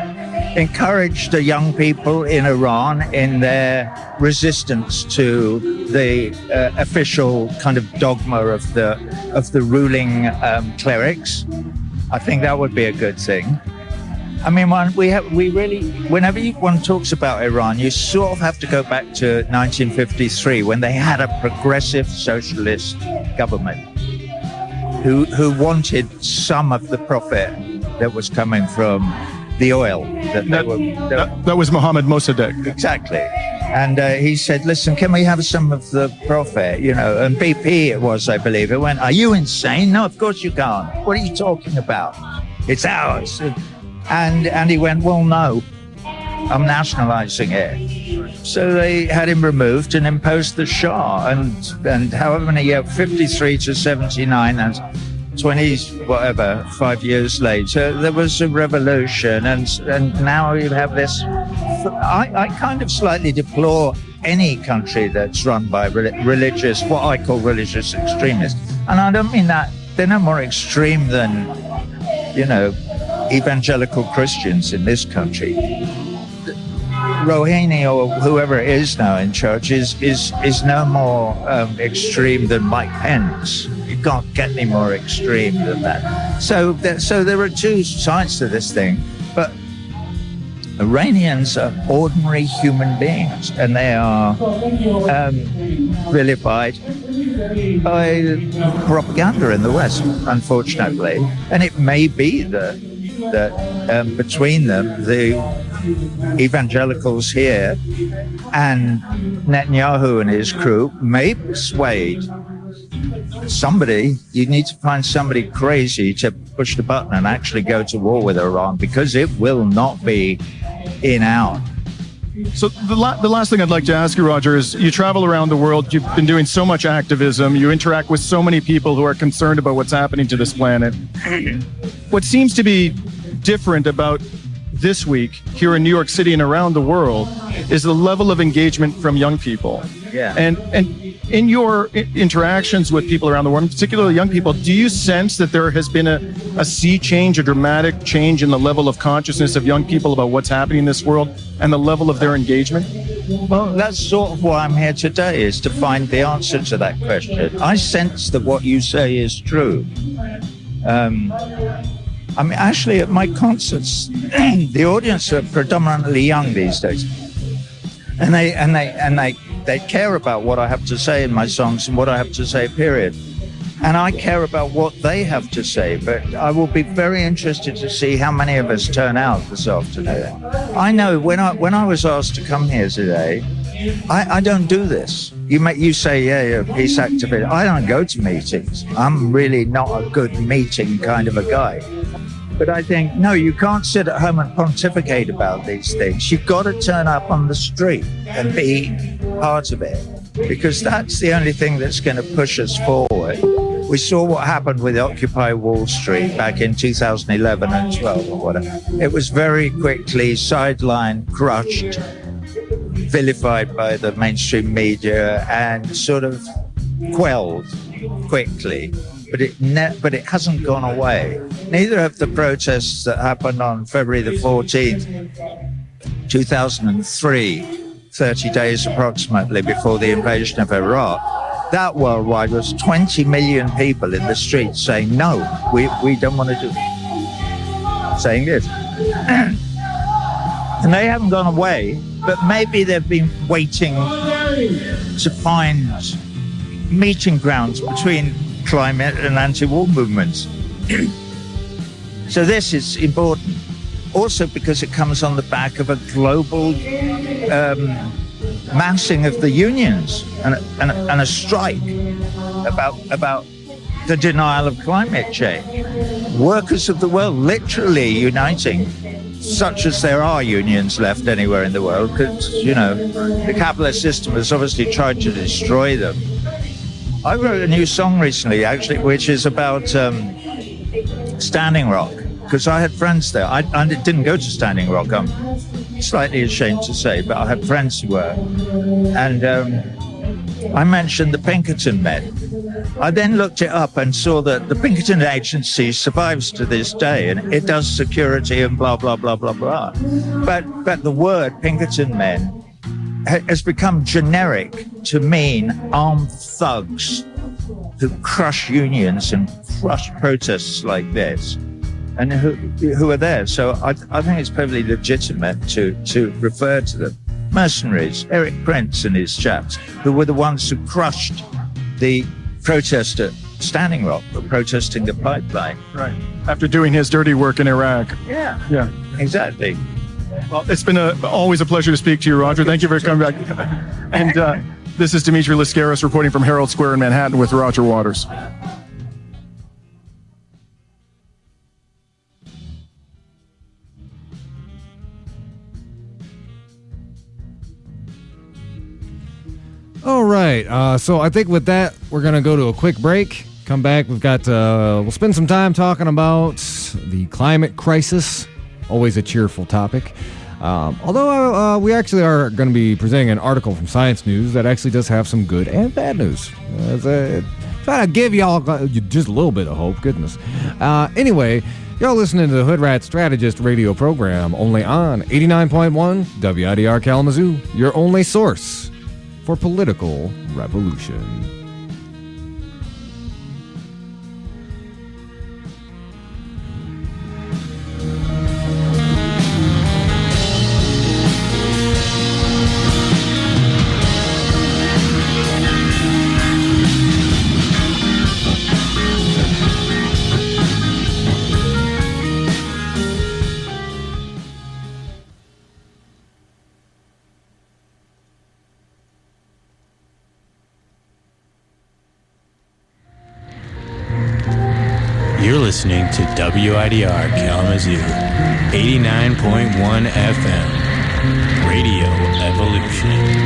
Encourage the young people in Iran in their resistance to the official kind of dogma of the ruling clerics. I think that would be a good thing. I mean, whenever one talks about Iran, you sort of have to go back to 1953 when they had a progressive socialist government who wanted some of the profit that was coming from the oil. That was Mohammad Mossadegh. Exactly. And he said, listen, can we have some of the profit? You know, and BP it was, I believe. It went, are you insane? No, of course you can't. What are you talking about? It's ours. And he went, well, no, I'm nationalizing it. So they had him removed and imposed the Shah. And however many years, 53 to 79, and 5 years later, there was a revolution. And now you have this. I kind of slightly deplore any country that's run by religious, what I call religious extremists. And I don't mean that they're no more extreme than, evangelical Christians in this country. Rouhani or whoever it is now in church is no more extreme than Mike Pence. You can't get any more extreme than that. So there are two sides to this thing, but Iranians are ordinary human beings, and they are vilified by propaganda in the West, unfortunately. And it may be that between them, the evangelicals here and Netanyahu and his crew may persuade somebody. You need to find somebody crazy to push the button and actually go to war with Iran, because it will not be in out. So the last thing I'd like to ask you, Roger, is you travel around the world. You've been doing so much activism. You interact with so many people who are concerned about what's happening to this planet. What seems to be different about this week here in New York City and around the world is the level of engagement from young people. Yeah. And in your interactions with people around the world, particularly young people, do you sense that there has been a sea change, a dramatic change in the level of consciousness of young people about what's happening in this world and the level of their engagement? Well, that's sort of why I'm here today, is to find the answer to that question. I sense that what you say is true. I mean, actually, at my concerts, the audience are predominantly young these days, and they care about what I have to say in my songs and what I have to say, period. And I care about what they have to say, but I will be very interested to see how many of us turn out this afternoon. I know when I was asked to come here today, I don't do this. You say, yeah, you're a peace activist. I don't go to meetings. I'm really not a good meeting kind of a guy. But I think, no, you can't sit at home and pontificate about these things. You've got to turn up on the street and be part of it, because that's the only thing that's going to push us forward. We saw what happened with Occupy Wall Street back in 2011 and 12 or whatever. It was very quickly sidelined, crushed, vilified by the mainstream media, and sort of quelled quickly. But it hasn't gone away. Neither have the protests that happened on February the 14th, 2003, 30 days approximately before the invasion of Iraq. That worldwide was 20 million people in the streets saying, no, we don't want to do it. Saying this. And they haven't gone away, but maybe they've been waiting to find meeting grounds between climate and anti-war movements. So this is important. Also because it comes on the back of a global massing of the unions and a strike about the denial of climate change. Workers of the world literally uniting, such as there are unions left anywhere in the world, because, the capitalist system has obviously tried to destroy them. I wrote a new song recently, actually, which is about Standing Rock, because I had friends there. I didn't go to Standing Rock, I'm slightly ashamed to say, but I had friends who were. And I mentioned the Pinkerton men. I then looked it up and saw that the Pinkerton Agency survives to this day, and it does security and blah, blah, blah, blah, blah. But the word Pinkerton men has become generic to mean armed thugs who crush unions and crush protests like this, and who are there. So I think it's perfectly legitimate to refer to them. Mercenaries, Eric Prince and his chaps, who were the ones who crushed the protest at Standing Rock, for protesting the pipeline. Right. After doing his dirty work in Iraq. Yeah. Yeah. Exactly. Well, it's been always a pleasure to speak to you, Roger. Thank you for coming back. And this is Dimitri Lascaris reporting from Herald Square in Manhattan with Roger Waters. All right. So I think with that, we're going to go to a quick break. Come back. We'll spend some time talking about the climate crisis. Always a cheerful topic. Although we actually are going to be presenting an article from Science News that actually does have some good and bad news. Try to give y'all just a little bit of hope. Goodness. Anyway, y'all listening to the Hoodrat Strategist radio program only on 89.1 WIDR Kalamazoo, your only source for political revolution. You're listening to WIDR Kalamazoo, 89.1 FM, Radio Evolution.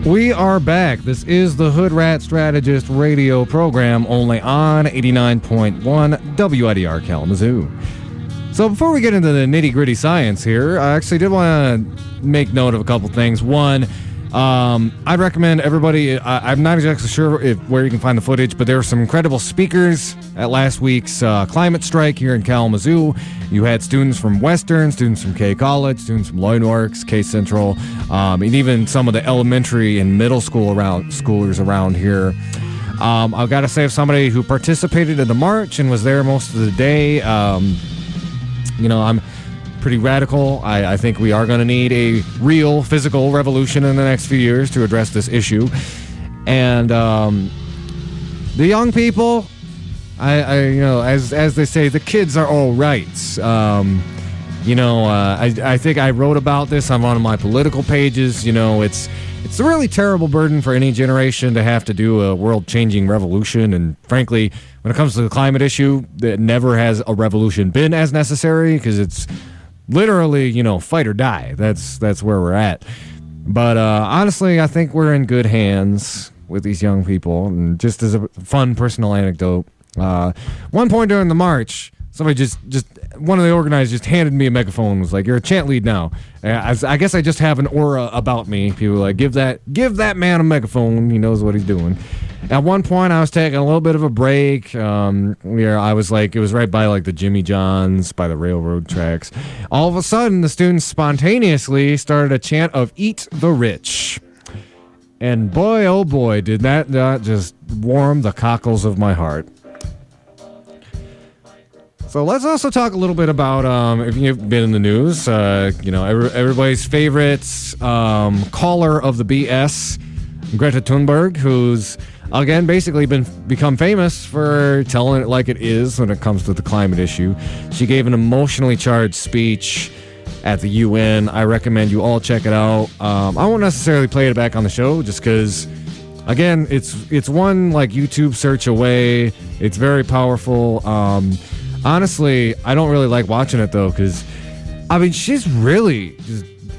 We are back. This is the Hoodrat Strategist radio program only on 89.1 WIDR Kalamazoo. So before we get into the nitty-gritty science here, I actually did want to make note of a couple things. One, I'd recommend everybody, I'm not exactly sure where you can find the footage, but there were some incredible speakers at last week's climate strike here in Kalamazoo. You had students from Western, students from K College, students from Lloyd Works, K Central, and even some of the elementary and middle schoolers around here. I've got to say, if somebody who participated in the march and was there most of the day, I'm pretty radical. I think we are going to need a real physical revolution in the next few years to address this issue. And the young people, as they say, the kids are all right. I think I wrote about this on one of my political pages. It's a really terrible burden for any generation to have to do a world-changing revolution. And frankly, when it comes to the climate issue, never has a revolution been as necessary, because it's literally, fight or die. That's where we're at. But honestly, I think we're in good hands with these young people. And just as a fun personal anecdote, one point during the march, somebody just one of the organizers just handed me a megaphone and was like, "You're a chant lead now." I guess I just have an aura about me. People are like, give that man a megaphone. He knows what he's doing. At one point, I was taking a little bit of a break. Where I was like, it was right by like the Jimmy John's, by the railroad tracks. All of a sudden, the students spontaneously started a chant of "Eat the Rich." And boy, oh boy, did that not just warm the cockles of my heart. So let's also talk a little bit about, if you've been in the news, everybody's favorite caller of the BS, Greta Thunberg, who's, again, basically become famous for telling it like it is when it comes to the climate issue. She gave an emotionally charged speech at the UN. I recommend you all check it out. I won't necessarily play it back on the show just because, again, it's one like YouTube search away. It's very powerful. Honestly, I don't really like watching it, though, because, she's really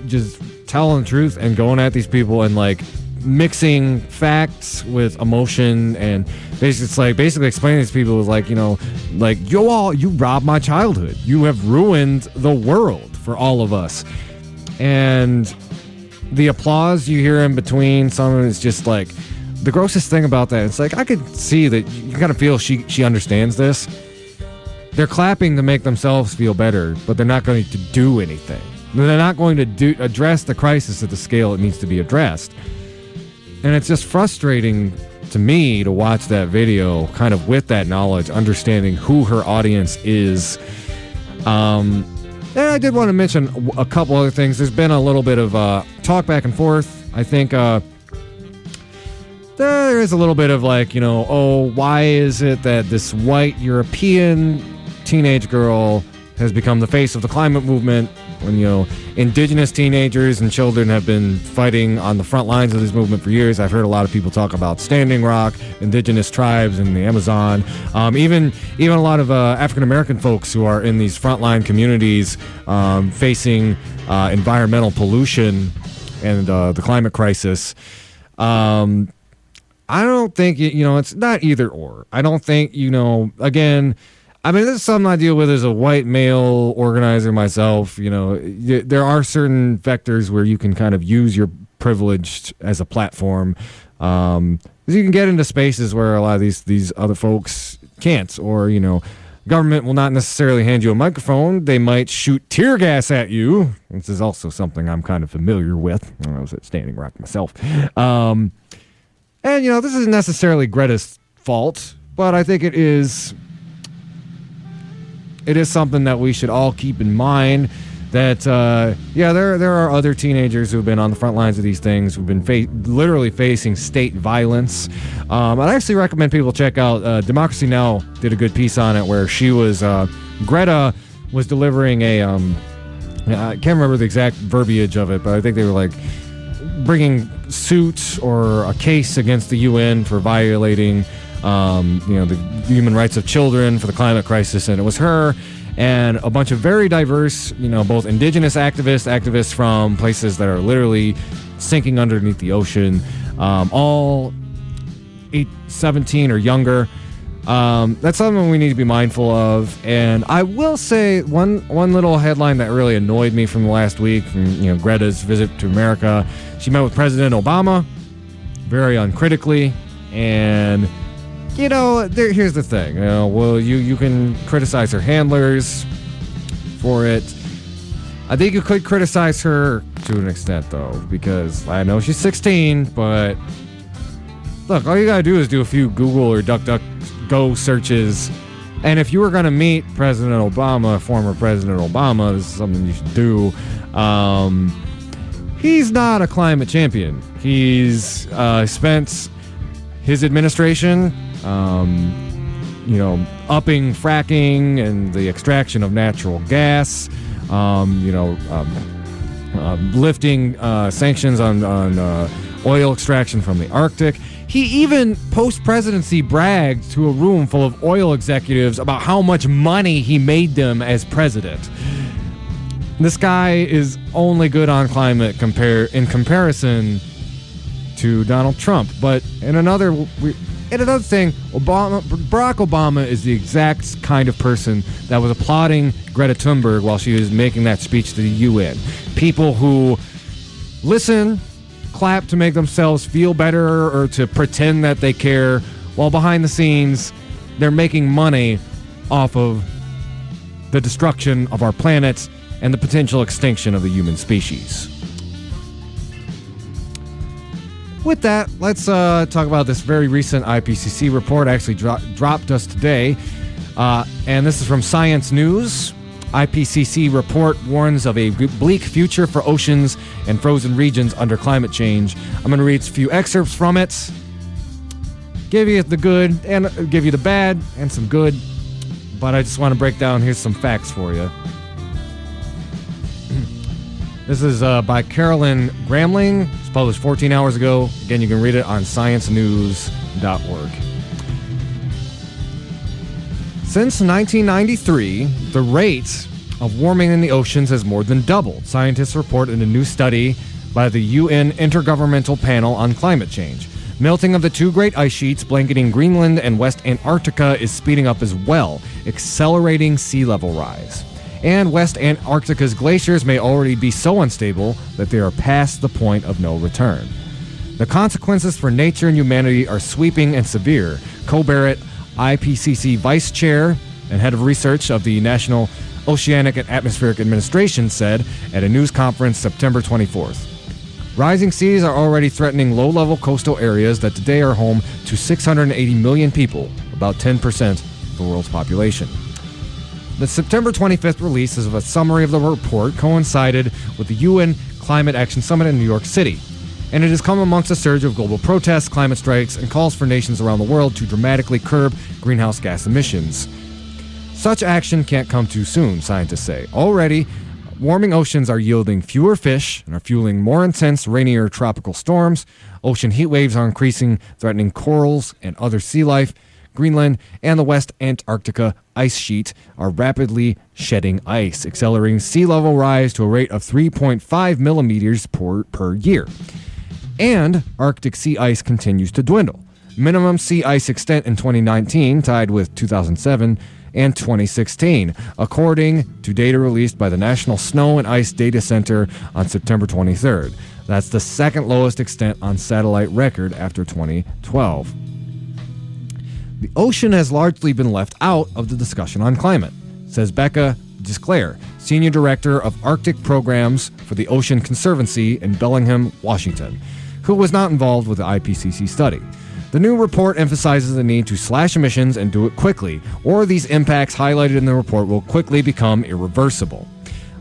just telling the truth and going at these people and, like, mixing facts with emotion, and basically explaining to these people is like, you robbed my childhood. You have ruined the world for all of us. And the applause you hear in between some of it is just, like, the grossest thing about that. It's like, I could see that you kind of feel she understands this. They're clapping to make themselves feel better, but they're not going to do anything. They're not going to address the crisis at the scale it needs to be addressed. And it's just frustrating to me to watch that video kind of with that knowledge, understanding who her audience is. And I did want to mention a couple other things. There's been a little bit of talk back and forth. I think there is a little bit of like, why is it that this white European teenage girl has become the face of the climate movement when, indigenous teenagers and children have been fighting on the front lines of this movement for years. I've heard a lot of people talk about Standing Rock, indigenous tribes in the Amazon, even a lot of African-American folks who are in these frontline communities facing environmental pollution and the climate crisis. I don't think, it's not either or. I don't think, again, this is something I deal with as a white male organizer myself. There are certain vectors where you can kind of use your privilege as a platform. You can get into spaces where a lot of these other folks can't, or, government will not necessarily hand you a microphone. They might shoot tear gas at you. This is also something I'm kind of familiar with. I was at Standing Rock myself. And, this isn't necessarily Greta's fault, but I think it is something that we should all keep in mind that, there are other teenagers who have been on the front lines of these things, who've been literally facing state violence. I'd actually recommend people check out, Democracy Now! Did a good piece on it where she was, Greta was delivering a, I can't remember the exact verbiage of it, but I think they were like bringing suit or a case against the UN for violating the human rights of children for the climate crisis, and it was her and a bunch of very diverse, both indigenous activists from places that are literally sinking underneath the ocean, all 17 or younger, That's something we need to be mindful of. And I will say one little headline that really annoyed me from last week, from Greta's visit to America. She met with President Obama very uncritically, and here's the thing. You can criticize her handlers for it. I think you could criticize her to an extent, though, because I know she's 16, but look, all you gotta do is do a few Google or DuckDuckGo searches, and if you were gonna meet President Obama, former President Obama, this is something you should do. He's not a climate champion. He's spent his administration, upping fracking and the extraction of natural gas. Lifting sanctions on oil extraction from the Arctic. He even, post-presidency, bragged to a room full of oil executives about how much money he made them as president. This guy is only good on climate in comparison to Donald Trump. But in another thing, Barack Obama is the exact kind of person that was applauding Greta Thunberg while she was making that speech to the UN. People who listen, clap to make themselves feel better or to pretend that they care, while behind the scenes, they're making money off of the destruction of our planet and the potential extinction of the human species. With that, let's talk about this very recent IPCC report. Actually dropped us today. And this is from Science News. IPCC report warns of a bleak future for oceans and frozen regions under climate change. I'm going to read a few excerpts from it. Give you the good and give you the bad and some good. But I just want to break down, here's some facts for you. This is by Carolyn Gramling. It's published 14 hours ago. Again, you can read it on sciencenews.org. Since 1993, the rate of warming in the oceans has more than doubled. Scientists report in a new study by the UN Intergovernmental Panel on Climate Change. Melting of the two great ice sheets blanketing Greenland and West Antarctica is speeding up as well, accelerating sea level rise. And West Antarctica's glaciers may already be so unstable that they are past the point of no return. The consequences for nature and humanity are sweeping and severe. Co Barrett, IPCC Vice Chair and Head of Research of the National Oceanic and Atmospheric Administration, said at a news conference September 24th. Rising seas are already threatening low-level coastal areas that today are home to 680 million people, about 10% of the world's population. The September 25th release of a summary of the report coincided with the UN Climate Action Summit in New York City, and it has come amongst a surge of global protests, climate strikes, and calls for nations around the world to dramatically curb greenhouse gas emissions. Such action can't come too soon, scientists say. Already, warming oceans are yielding fewer fish and are fueling more intense, rainier tropical storms. Ocean heat waves are increasing, threatening corals and other sea life. Greenland and the West Antarctica ice sheet are rapidly shedding ice, accelerating sea level rise to a rate of 3.5 millimeters per year. And Arctic sea ice continues to dwindle. Minimum sea ice extent in 2019 tied with 2007 and 2016, according to data released by the National Snow and Ice Data Center on September 23rd. That's the second lowest extent on satellite record after 2012. The ocean has largely been left out of the discussion on climate, says Becca Disclair, Senior Director of Arctic Programs for the Ocean Conservancy in Bellingham, Washington, who was not involved with the IPCC study. The new report emphasizes the need to slash emissions and do it quickly, or these impacts highlighted in the report will quickly become irreversible.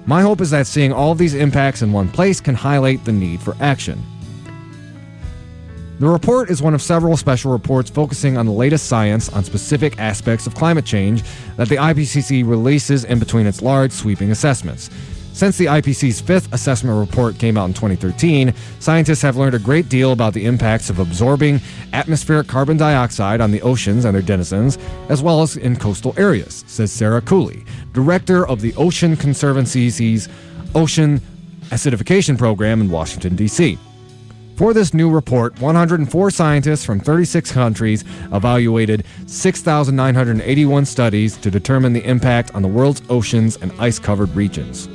My hope is that seeing all of these impacts in one place can highlight the need for action. The report is one of several special reports focusing on the latest science on specific aspects of climate change that the IPCC releases in between its large, sweeping assessments. Since the IPCC's fifth assessment report came out in 2013, scientists have learned a great deal about the impacts of absorbing atmospheric carbon dioxide on the oceans and their denizens, as well as in coastal areas, says Sarah Cooley, director of the Ocean Conservancy's Ocean Acidification Program in Washington, D.C. For this new report, 104 scientists from 36 countries evaluated 6,981 studies to determine the impact on the world's oceans and ice-covered regions.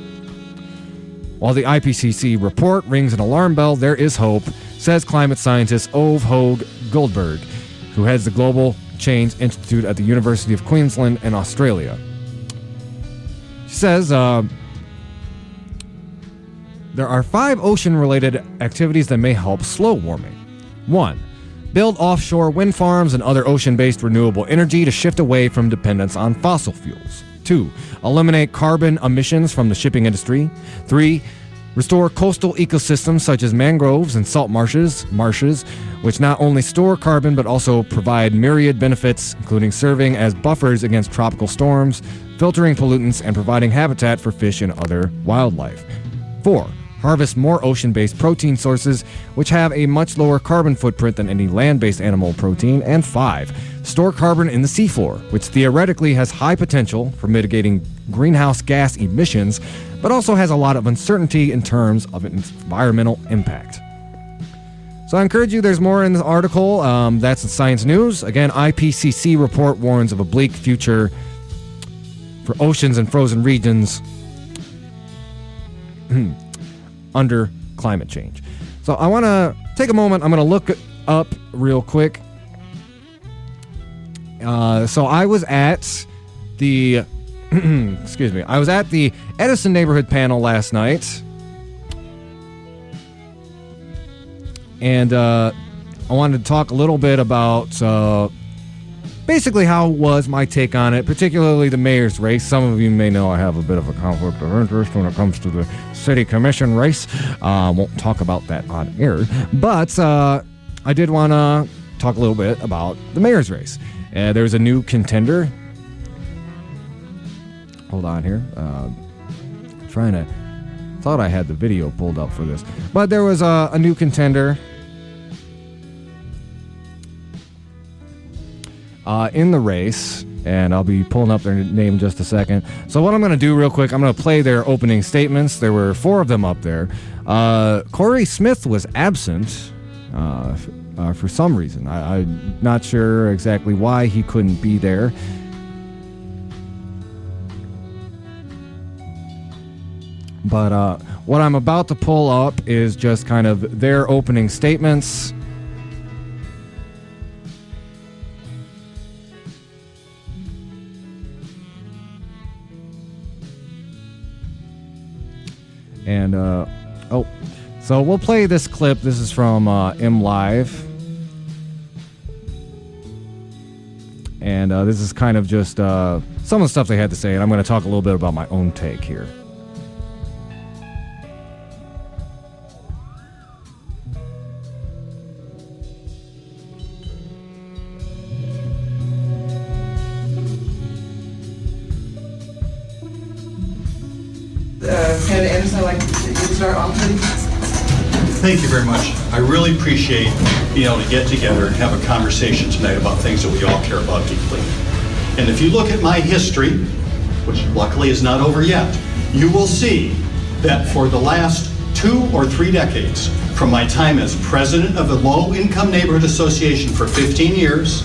While the IPCC report rings an alarm bell, there is hope, says climate scientist Ove Hoag Goldberg, who heads the Global Change Institute at the University of Queensland in Australia. She says there are 5 ocean-related activities that may help slow warming. 1. Build offshore wind farms and other ocean-based renewable energy to shift away from dependence on fossil fuels. 2. Eliminate carbon emissions from the shipping industry. 3. Restore coastal ecosystems such as mangroves and salt marshes, which not only store carbon but also provide myriad benefits, including serving as buffers against tropical storms, filtering pollutants, and providing habitat for fish and other wildlife. 4. Harvest more ocean-based protein sources, which have a much lower carbon footprint than any land-based animal protein. And 5. Store carbon in the seafloor, which theoretically has high potential for mitigating greenhouse gas emissions, but also has a lot of uncertainty in terms of its environmental impact. So I encourage you, there's more in the article. That's in Science News. Again, IPCC report warns of a bleak future for oceans and frozen regions under climate change. So I want to take a moment. I'm going to look it up real quick. So I was at the I was at the Edison neighborhood panel last night, and I wanted to talk a little bit about basically how was my take on it, particularly the mayor's race. Some of you may know I have a bit of a conflict of interest when it comes to the city commission race. Won't talk about that on air, but I did want to talk a little bit about the mayor's race. There's a new contender. Hold on here. Thought I had the video pulled up for this, but there was a new contender in the race, and I'll be pulling up their name in just a second. So what I'm going to do real quick, I'm going to play their opening statements. There were 4 of them up there. Corey Smith was absent for some reason. I'm not sure exactly why he couldn't be there. But what I'm about to pull up is just kind of their opening statements. And, so we'll play this clip. This is from M Live. And this is kind of just some of the stuff they had to say, and I'm going to talk a little bit about my own take here. Anderson, I'd like you to start off, please. Thank you very much. I really appreciate being able to get together and have a conversation tonight about things that we all care about deeply. And if you look at my history, which luckily is not over yet, you will see that for the last 2 or 3 decades, from my time as president of the Low Income Neighborhood Association for 15 years,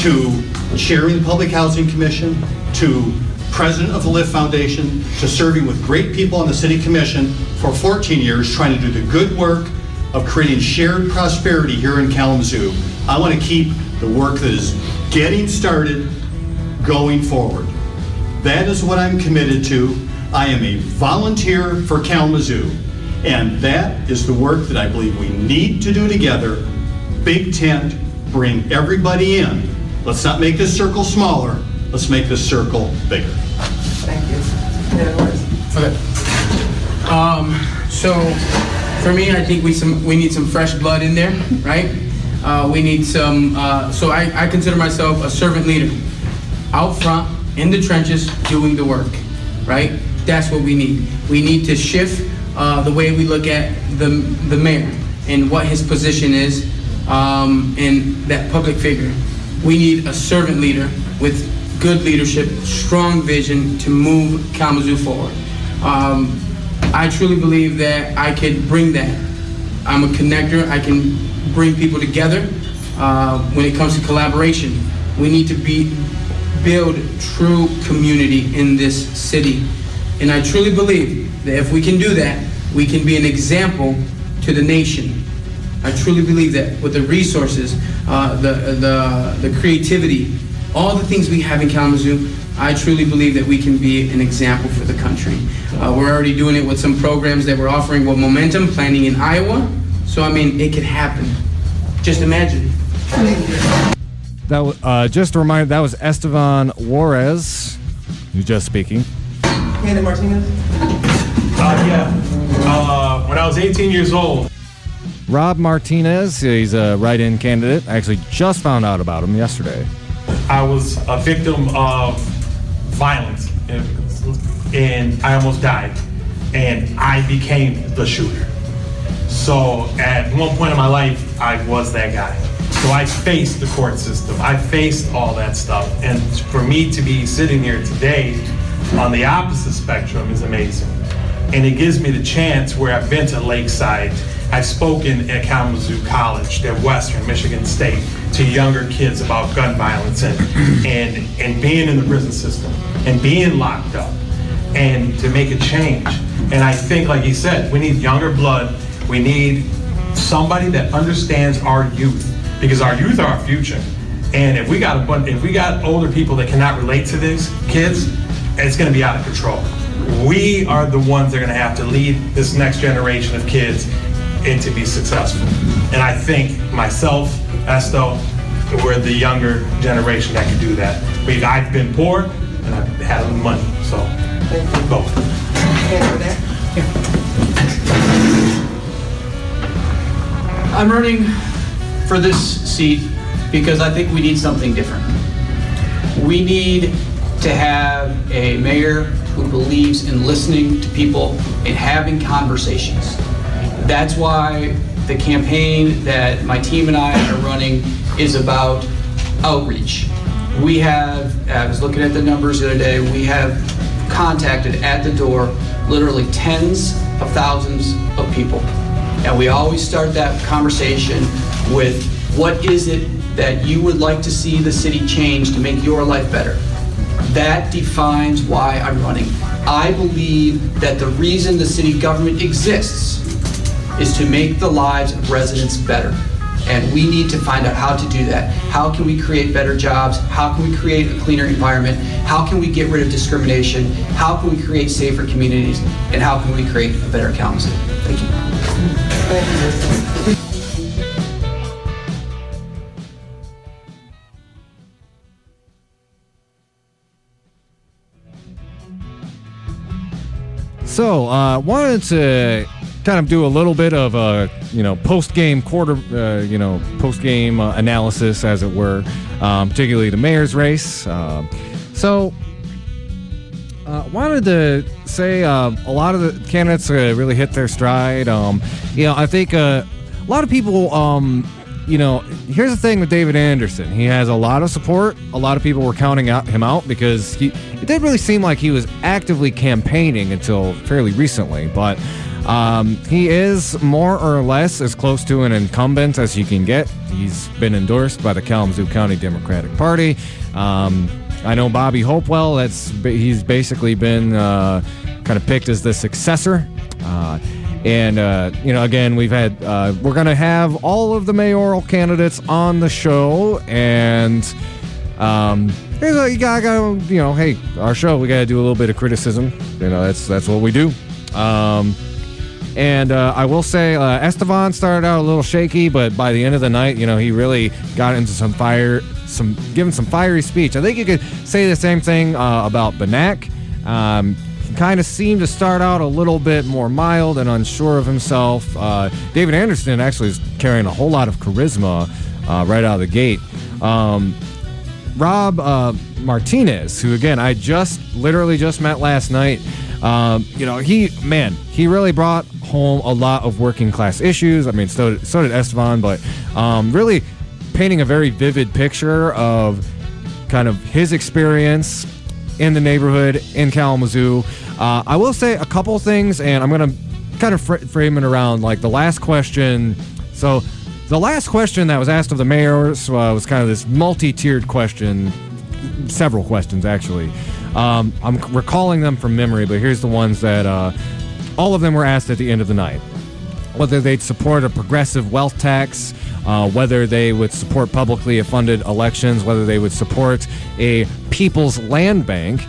to chairing the Public Housing Commission, to president of the Lift Foundation, to serving with great people on the City Commission for 14 years, trying to do the good work of creating shared prosperity here in Kalamazoo. I want to keep the work that is getting started going forward. That is what I'm committed to. I am a volunteer for Kalamazoo, and that is the work that I believe we need to do together. Big tent, bring everybody in. Let's not make this circle smaller. Let's make this circle bigger. Thank you. Okay. So for me, I think we need some fresh blood in there, right? We need some. So I consider myself a servant leader, out front in the trenches, doing the work, right? That's what we need. We need to shift the way we look at the mayor and what his position is, and that public figure. We need a servant leader with good leadership, strong vision to move Kalamazoo forward. I truly believe that I could bring that. I'm a connector. I can bring people together. When it comes to collaboration, we need to build true community in this city. And I truly believe that if we can do that, we can be an example to the nation. I truly believe that with the resources, the creativity, all the things we have in Kalamazoo, I truly believe that we can be an example for the country. We're already doing it with some programs that we're offering with Momentum, planning in Iowa. So, I mean, it could happen. Just imagine. That was, just a reminder, that was Esteban Juarez, who's just speaking. Candy Martinez? When I was 18 years old. Rob Martinez, he's a write-in candidate. I actually just found out about him yesterday. I was a victim of violence, and I almost died, and I became the shooter. So at one point in my life, I was that guy. So I faced the court system. I faced all that stuff. And for me to be sitting here today on the opposite spectrum is amazing. And it gives me the chance where I've been to Lakeside. I've spoken at Kalamazoo College, at Western, Michigan State, to younger kids about gun violence and being in the prison system and being locked up and to make a change. And I think, like he said, we need younger blood. We need somebody that understands our youth, because our youth are our future. And if we got older people that cannot relate to these kids, it's going to be out of control. We are the ones that are going to have to lead this next generation of kids and to be successful. And I think myself, Esto, we're the younger generation that can do that. I've been poor and I've had money, so both. I'm running for this seat because I think we need something different. We need to have a mayor who believes in listening to people and having conversations. That's why the campaign that my team and I are running is about outreach. We have, I was looking at the numbers the other day, we have contacted at the door literally tens of thousands of people. And we always start that conversation with, what is it that you would like to see the city change to make your life better? That defines why I'm running. I believe that the reason the city government exists is to make the lives of residents better. And we need to find out how to do that. How can we create better jobs? How can we create a cleaner environment? How can we get rid of discrimination? How can we create safer communities? And how can we create a better Kalamazoo? Thank you. So, wanted to kind of do a little bit of a, post-game post-game analysis, as it were, particularly the mayor's race. Wanted to say a lot of the candidates really hit their stride. I think a lot of people, here's the thing with David Anderson. He has a lot of support. A lot of people were counting him out because it didn't really seem like he was actively campaigning until fairly recently. But he is more or less as close to an incumbent as you can get. He's been endorsed by the Kalamazoo County Democratic Party. I know Bobby Hopewell, he's basically been kind of picked as the successor. Again, we've had, we're going to have all of the mayoral candidates on the show, and hey, our show, we got to do a little bit of criticism. That's what we do. I will say, Esteban started out a little shaky, but by the end of the night, he really got into some fiery speech. I think you could say the same thing about Banak. He kind of seemed to start out a little bit more mild and unsure of himself. David Anderson actually is carrying a whole lot of charisma right out of the gate. Rob Martinez, who again I literally just met last night. He really brought home a lot of working class issues. I mean, so did Esteban, but really painting a very vivid picture of kind of his experience in the neighborhood in Kalamazoo. I will say a couple things, and I'm going to kind of frame it around like the last question. So the last question that was asked of the mayors was kind of this multi-tiered question, several questions actually. I'm recalling them from memory, but here's the ones that all of them were asked at the end of the night. Whether they'd support a progressive wealth tax, whether they would support publicly funded elections, whether they would support a people's land bank.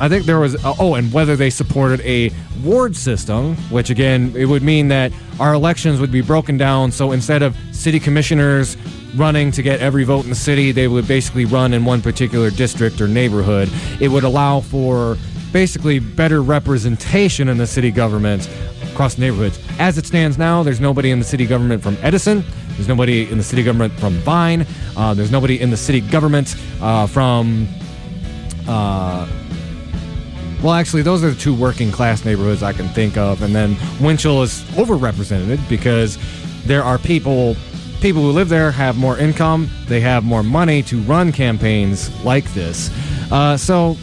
I think there was, and whether they supported a ward system, which again, it would mean that our elections would be broken down. So instead of city commissioners running to get every vote in the city, they would basically run in one particular district or neighborhood. It would allow for basically better representation in the city government across neighborhoods. As it stands now, there's nobody in the city government from Edison. There's nobody in the city government from Vine. There's nobody in the city government from... well, actually, those are the two working class neighborhoods I can think of. And then Winchell is overrepresented because there are people who live there have more income. They have more money to run campaigns like this. So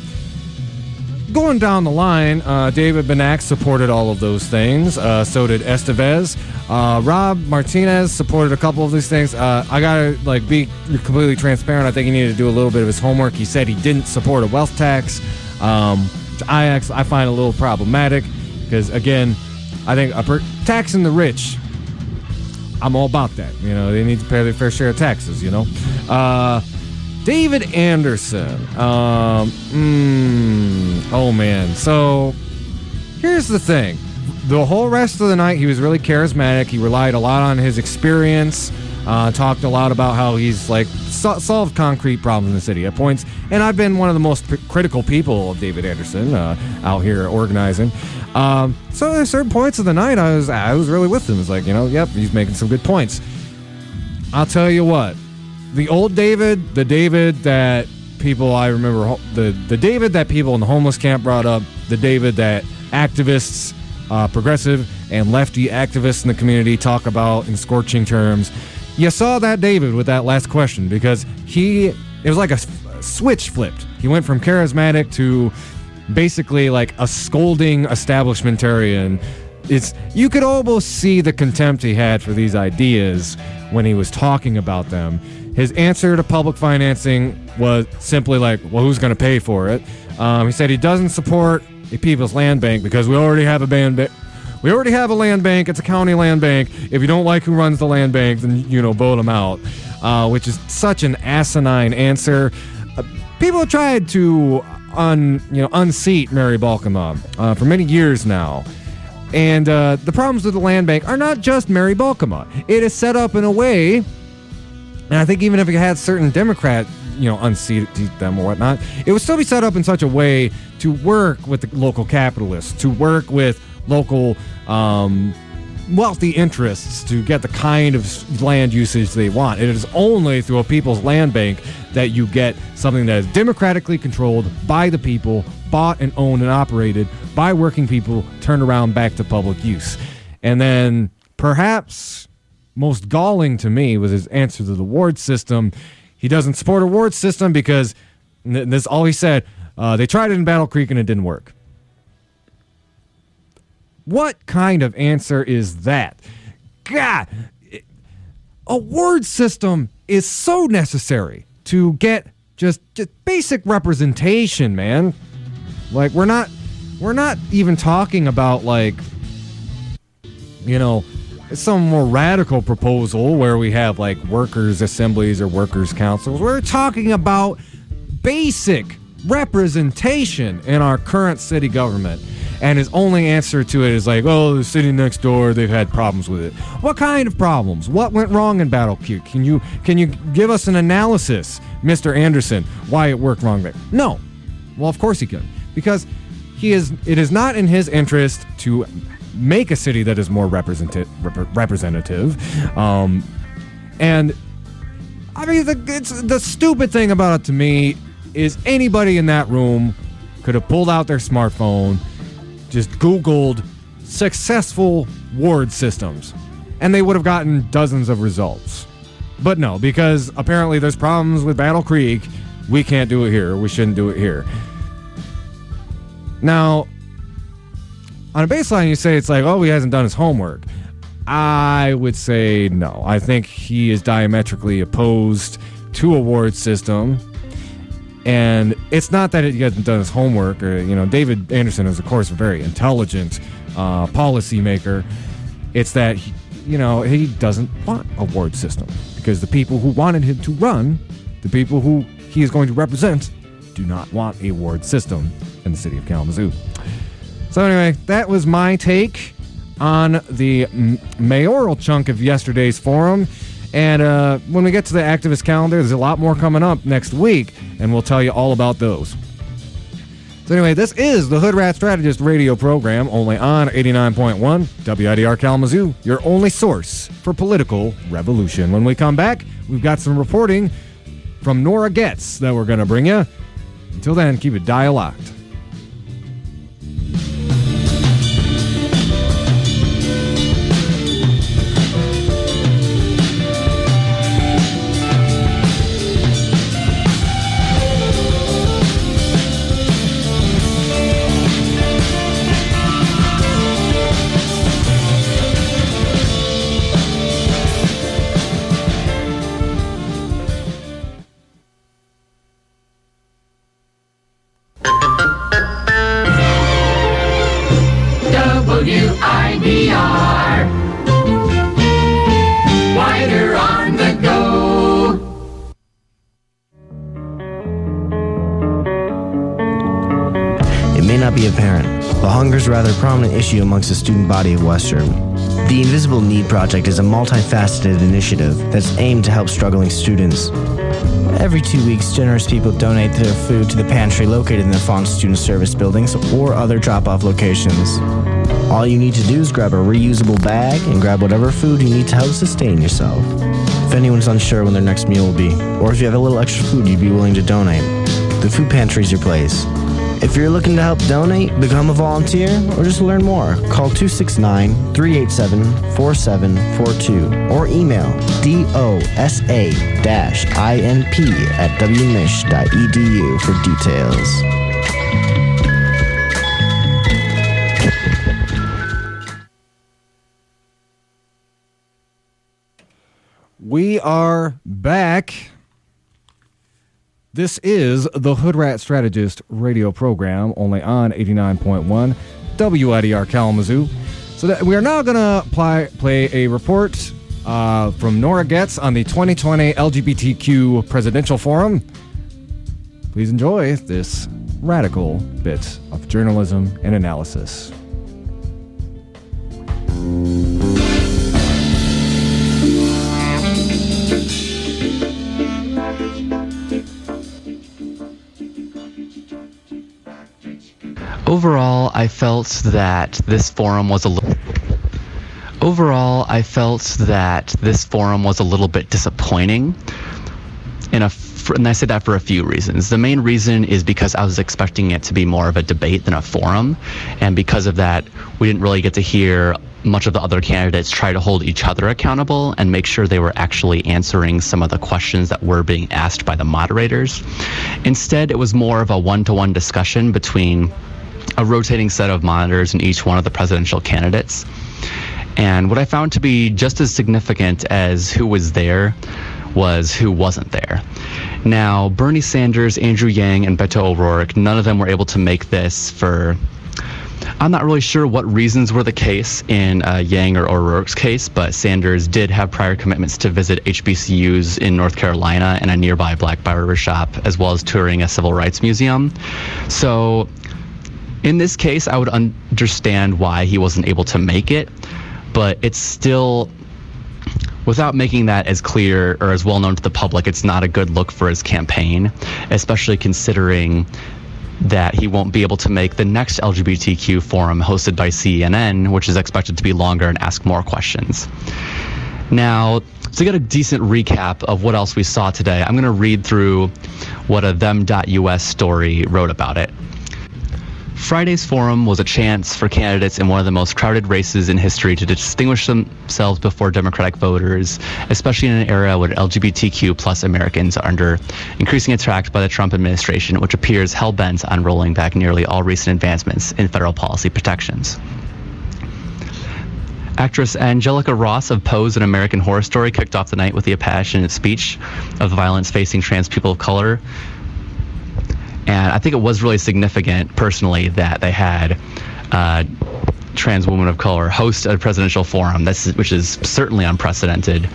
going down the line, David Benack supported all of those things. So did Estevez. Rob Martinez supported a couple of these things. I gotta be completely transparent. I think he needed to do a little bit of his homework. He said he didn't support a wealth tax. Which I find a little problematic because, again, I think taxing the rich, I'm all about that. You know, they need to pay their fair share of taxes, you know. David Anderson. Oh, man. So here's the thing. The whole rest of the night, he was really charismatic. He relied a lot on his experience. Talked a lot about how he's solved concrete problems in the city at points, and I've been one of the most critical people of David Anderson out here organizing. So at certain points of the night, I was really with him. It's like, yep, he's making some good points. I'll tell you what, the old David, the David that people I remember, the David that people in the homeless camp brought up, the David that activists, progressive and lefty activists in the community talk about in scorching terms. You saw that David with that last question because it was like a switch flipped. He went from charismatic to basically like a scolding establishmentarian. You could almost see the contempt he had for these ideas when he was talking about them. His answer to public financing was simply like, well, who's going to pay for it? He said he doesn't support a people's land bank because we already have a land bank. It's a county land bank. If you don't like who runs the land bank, then, vote them out, which is such an asinine answer. People have tried to unseat Mary Balkema for many years now. And the problems with the land bank are not just Mary Balkema. It is set up in a way, and I think even if it had certain Democrat, unseat them or whatnot, it would still be set up in such a way to work with the local capitalists, to work with local wealthy interests to get the kind of land usage they want. It is only through a people's land bank that you get something that is democratically controlled by the people, bought and owned and operated by working people, turned around back to public use. And then perhaps most galling to me was his answer to the ward system. He doesn't support a ward system because, this is all he said, they tried it in Battle Creek and it didn't work. What kind of answer is that? God, a ward system is so necessary to get just basic representation, man. Like we're not even talking about some more radical proposal where we have workers' assemblies or workers' councils. We're talking about basic representation in our current city government. And his only answer to it is the city next door, they've had problems with it. What kind of problems? What went wrong in Battle Creek? Can you give us an analysis, Mr. Anderson, why it worked wrong there? No. Well, of course he could. Because it is not in his interest to make a city that is more representative. And I mean, the stupid thing about it to me is anybody in that room could have pulled out their smartphone, just Googled successful ward systems, and they would have gotten dozens of results. But no, because apparently there's problems with Battle Creek, we can't do it here. We shouldn't do it here. Now, on a baseline, you say it's like, oh, he hasn't done his homework. I would say no. I think he is diametrically opposed to a award system. And it's not that he hasn't done his homework. Or, David Anderson is, of course, a very intelligent policymaker. It's that, he doesn't want a award system. Because the people who wanted him to run, the people who he is going to represent, do not want a award system in the city of Kalamazoo. So anyway, that was my take on the mayoral chunk of yesterday's forum. And when we get to the activist calendar, there's a lot more coming up next week, and we'll tell you all about those. So anyway, this is the Hoodrat Strategist radio program, only on 89.1 WIDR Kalamazoo, your only source for political revolution. When we come back, we've got some reporting from Norah Getz that we're going to bring you. Until then, keep it dial-locked. WIDR. Wider on the go. It may not be apparent, but hunger is a rather prominent issue amongst the student body of Western. The Invisible Need Project is a multifaceted initiative that's aimed to help struggling students. Every 2 weeks, generous people donate their food to the pantry located in the Fawn Student Service buildings or other drop-off locations. All you need to do is grab a reusable bag and grab whatever food you need to help sustain yourself. If anyone's unsure when their next meal will be, or if you have a little extra food you'd be willing to donate, the food pantry is your place. If you're looking to help donate, become a volunteer, or just learn more, call 269-387-4742 or email dosa-inp@wmich.edu for details. We are back. This is the Hoodrat Strategist radio program, only on 89.1 WIDR Kalamazoo. So that we are now going to play a report from Norah Getz on the 2020 LGBTQ Presidential Forum. Please enjoy this radical bit of journalism and analysis. Overall, I felt that this forum was a little bit disappointing, and I say that for a few reasons. The main reason is because I was expecting it to be more of a debate than a forum, and because of that, we didn't really get to hear much of the other candidates try to hold each other accountable and make sure they were actually answering some of the questions that were being asked by the moderators. Instead, it was more of a one-to-one discussion between a rotating set of monitors in each one of the presidential candidates. And what I found to be just as significant as who was there was who wasn't there. Now, Bernie Sanders, Andrew Yang, and Beto O'Rourke, none of them were able to make this for... I'm not really sure what reasons were the case in Yang or O'Rourke's case, but Sanders did have prior commitments to visit HBCUs in North Carolina and a nearby black barbershop, as well as touring a civil rights museum. So in this case, I would understand why he wasn't able to make it, but it's still, without making that as clear or as well known to the public, it's not a good look for his campaign, especially considering that he won't be able to make the next LGBTQ forum hosted by CNN, which is expected to be longer and ask more questions. Now, to get a decent recap of what else we saw today, I'm going to read through what a them.us story wrote about it. Friday's forum was a chance for candidates in one of the most crowded races in history to distinguish themselves before Democratic voters, especially in an era where LGBTQ plus Americans are under increasing attack by the Trump administration, which appears hell-bent on rolling back nearly all recent advancements in federal policy protections. Actress Angelica Ross of Pose and American Horror Story kicked off the night with the passionate speech of the violence facing trans people of color. And I think it was really significant, personally, that they had trans woman of color host a presidential forum, which is certainly unprecedented.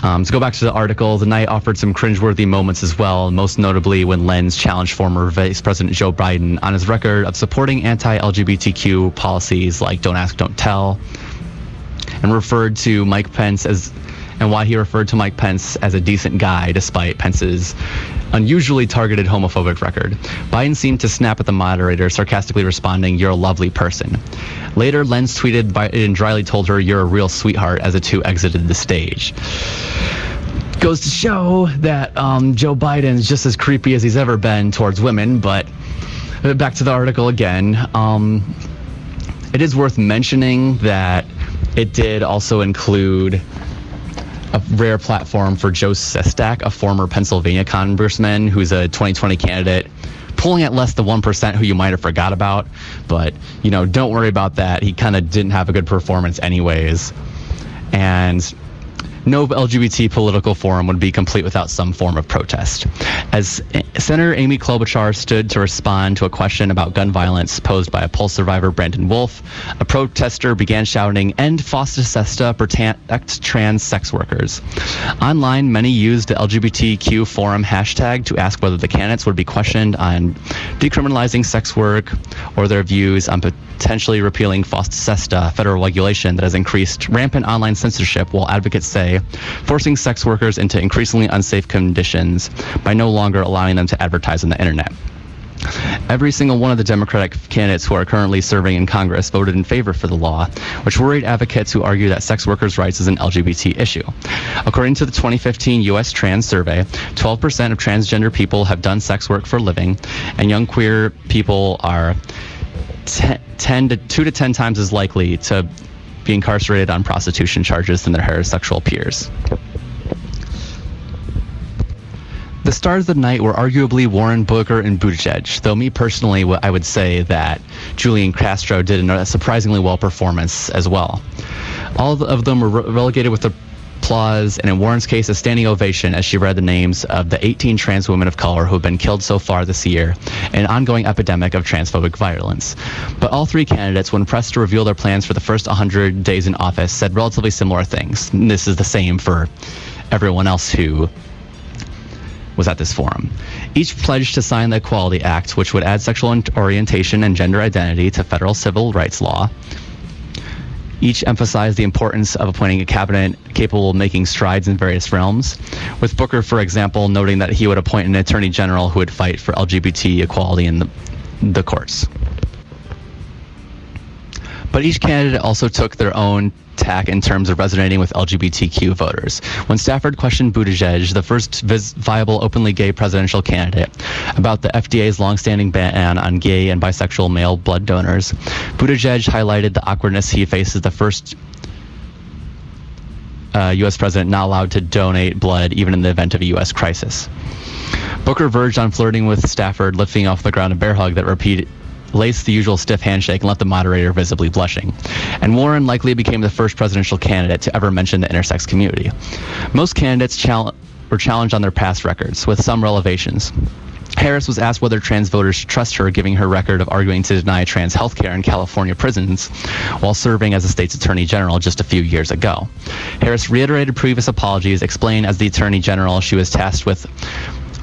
To go back to the article, the night offered some cringeworthy moments as well, most notably when Lenz challenged former Vice President Joe Biden on his record of supporting anti-LGBTQ policies like Don't Ask, Don't Tell, and referred to Mike Pence as a decent guy despite Pence's unusually targeted homophobic record. Biden seemed to snap at the moderator, sarcastically responding, "You're a lovely person." Later, Lenz tweeted Biden dryly told her, "You're a real sweetheart," as the two exited the stage. Goes to show that Joe Biden's just as creepy as he's ever been towards women. But back to the article again. It is worth mentioning that it did also include a rare platform for Joe Sestak, a former Pennsylvania congressman who's a 2020 candidate, polling at less than 1%, who you might have forgot about. But, don't worry about that. He kind of didn't have a good performance anyways. And no LGBT political forum would be complete without some form of protest. As Senator Amy Klobuchar stood to respond to a question about gun violence posed by a Pulse survivor, Brandon Wolf, a protester began shouting, "End FOSTA-SESTA, protect trans sex workers." Online, many used the LGBTQ forum hashtag to ask whether the candidates would be questioned on decriminalizing sex work or their views on potentially repealing FOSTA-SESTA, federal regulation that has increased rampant online censorship, while advocates say forcing sex workers into increasingly unsafe conditions by no longer allowing them to advertise on the internet. Every single one of the Democratic candidates who are currently serving in Congress voted in favor for the law, which worried advocates who argue that sex workers' rights is an LGBT issue. According to the 2015 U.S. Trans Survey, 12% of transgender people have done sex work for a living, and young queer people are 2 to 10 times as likely to be incarcerated on prostitution charges than their heterosexual peers. The stars of the night were arguably Warren, Booker, and Buttigieg, though me personally, I would say that Julian Castro did a surprisingly well performance as well. All of them were relegated with applause, and in Warren's case, a standing ovation as she read the names of the 18 trans women of color who have been killed so far this year in an ongoing epidemic of transphobic violence. But all three candidates, when pressed to reveal their plans for the first 100 days in office, said relatively similar things. And this is the same for everyone else who was at this forum. Each pledged to sign the Equality Act, which would add sexual orientation and gender identity to federal civil rights law. Each emphasized the importance of appointing a cabinet capable of making strides in various realms, with Booker, for example, noting that he would appoint an attorney general who would fight for LGBT equality in the courts. But each candidate also took their own tack in terms of resonating with LGBTQ voters. When Stafford questioned Buttigieg, the first viable openly gay presidential candidate, about the FDA's longstanding ban on gay and bisexual male blood donors, Buttigieg highlighted the awkwardness he faces, the first U.S. president not allowed to donate blood even in the event of a U.S. crisis. Booker verged on flirting with Stafford, lifting off the ground a bear hug that laced the usual stiff handshake and left the moderator visibly blushing. And Warren likely became the first presidential candidate to ever mention the intersex community. Most candidates were challenged on their past records, with some revelations. Harris was asked whether trans voters should trust her, giving her record of arguing to deny trans health care in California prisons while serving as the state's attorney general just a few years ago. Harris reiterated previous apologies, explained as the attorney general she was tasked with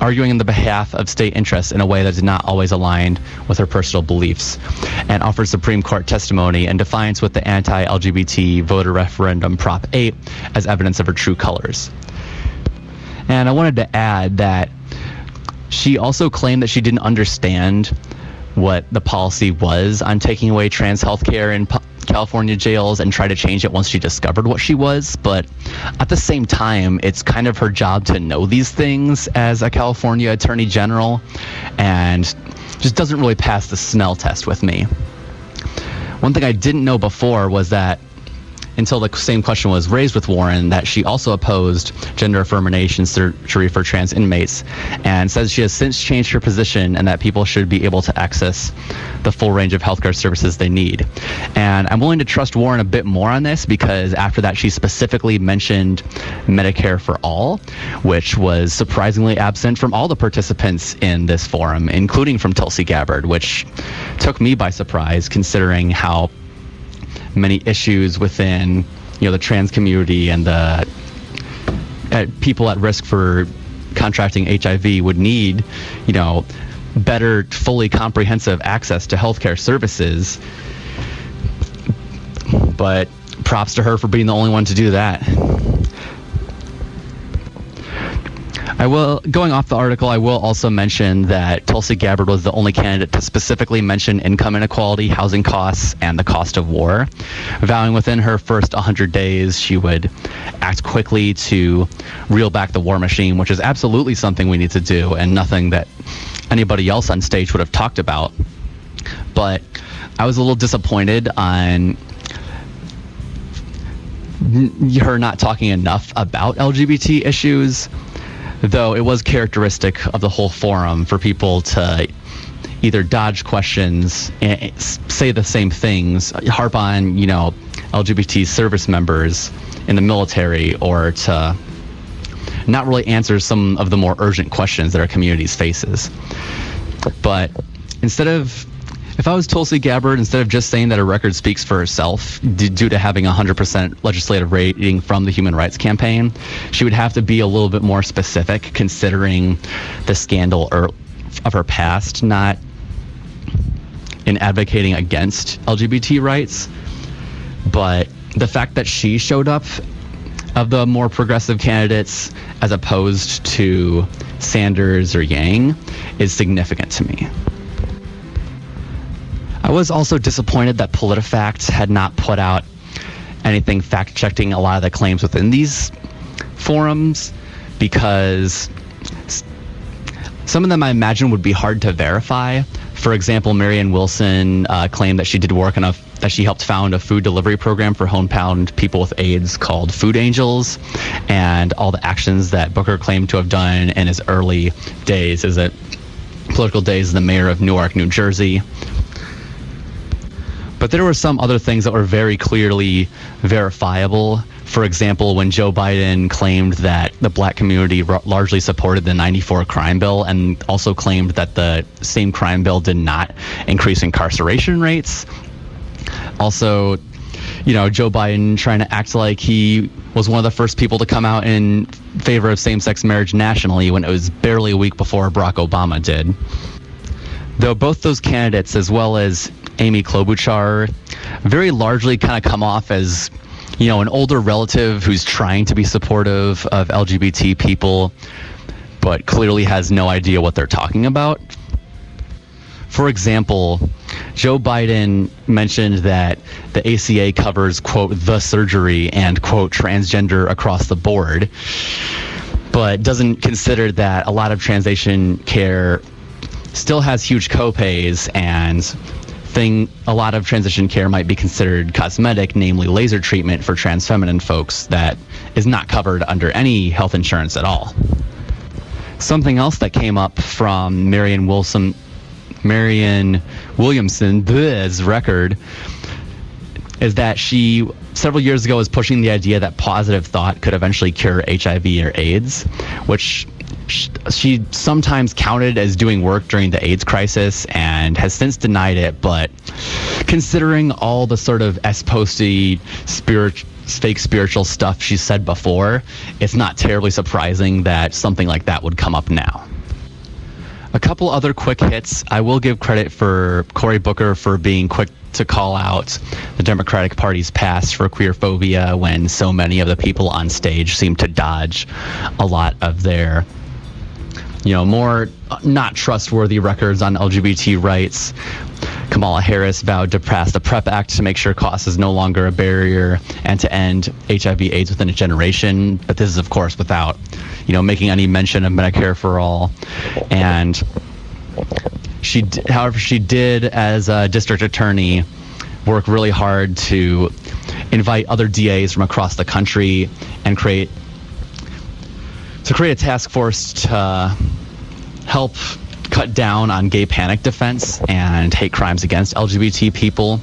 arguing on the behalf of state interests in a way that did not always align with her personal beliefs, and offered Supreme Court testimony in defiance with the anti-LGBT voter referendum Prop 8 as evidence of her true colors. And I wanted to add that she also claimed that she didn't understand what the policy was on taking away trans health care in California jails and try to change it once she discovered what she was. But at the same time, it's kind of her job to know these things as a California attorney general, and just doesn't really pass the Snell test with me. One thing I didn't know before was that until the same question was raised with Warren, that she also opposed gender affirmation surgery for trans inmates, and says she has since changed her position and that people should be able to access the full range of healthcare services they need. And I'm willing to trust Warren a bit more on this, because after that she specifically mentioned Medicare for all, which was surprisingly absent from all the participants in this forum, including from Tulsi Gabbard, which took me by surprise, considering how many issues within the trans community and the people at risk for contracting HIV would need better, fully comprehensive access to healthcare services. But props to her for being the only one to do that. Going off the article, I will also mention that Tulsi Gabbard was the only candidate to specifically mention income inequality, housing costs, and the cost of war, vowing within her first 100 days she would act quickly to reel back the war machine, which is absolutely something we need to do and nothing that anybody else on stage would have talked about. But I was a little disappointed on her not talking enough about LGBT issues, though it was characteristic of the whole forum for people to either dodge questions and say the same things, harp on, LGBT service members in the military, or to not really answer some of the more urgent questions that our communities faces. But if I was Tulsi Gabbard, instead of just saying that her record speaks for herself due to having 100% legislative rating from the Human Rights Campaign, she would have to be a little bit more specific, considering the scandal of her past, not in advocating against LGBT rights. But the fact that she showed up of the more progressive candidates as opposed to Sanders or Yang is significant to me. I was also disappointed that PolitiFact had not put out anything fact-checking a lot of the claims within these forums, because some of them I imagine would be hard to verify. For example, Marianne Wilson claimed that she did work on that she helped found a food delivery program for homebound people with AIDS called Food Angels, and all the actions that Booker claimed to have done in his early days as political days as the mayor of Newark, New Jersey. But there were some other things that were very clearly verifiable. For example, when Joe Biden claimed that the black community largely supported the '94 crime bill, and also claimed that the same crime bill did not increase incarceration rates. Also, Joe Biden trying to act like he was one of the first people to come out in favor of same-sex marriage nationally, when it was barely a week before Barack Obama did. Though both those candidates, as well as Amy Klobuchar, very largely kind of come off as, an older relative who's trying to be supportive of LGBT people, but clearly has no idea what they're talking about. For example, Joe Biden mentioned that the ACA covers, quote, the surgery and, quote, transgender across the board, but doesn't consider that a lot of translation care still has huge copays, and a lot of transition care might be considered cosmetic, namely laser treatment for trans feminine folks, that is not covered under any health insurance at all. Something else that came up from Marianne Williamson's record is that she several years ago was pushing the idea that positive thought could eventually cure HIV or AIDS, which she sometimes counted as doing work during the AIDS crisis and has since denied it. But considering all the sort of S-posty fake spiritual stuff she said before, it's not terribly surprising that something like that would come up now. A couple other quick hits. I will give credit for Cory Booker for being quick to call out the Democratic Party's past for queerphobia, when so many of the people on stage seem to dodge a lot of their more not trustworthy records on LGBT rights. Kamala Harris vowed to pass the PrEP Act to make sure cost is no longer a barrier and to end HIV/AIDS within a generation. But this is, of course, without, making any mention of Medicare for all. And she did, as a district attorney, work really hard to invite other DAs from across the country and create a task force to help cut down on gay panic defense and hate crimes against LGBT people.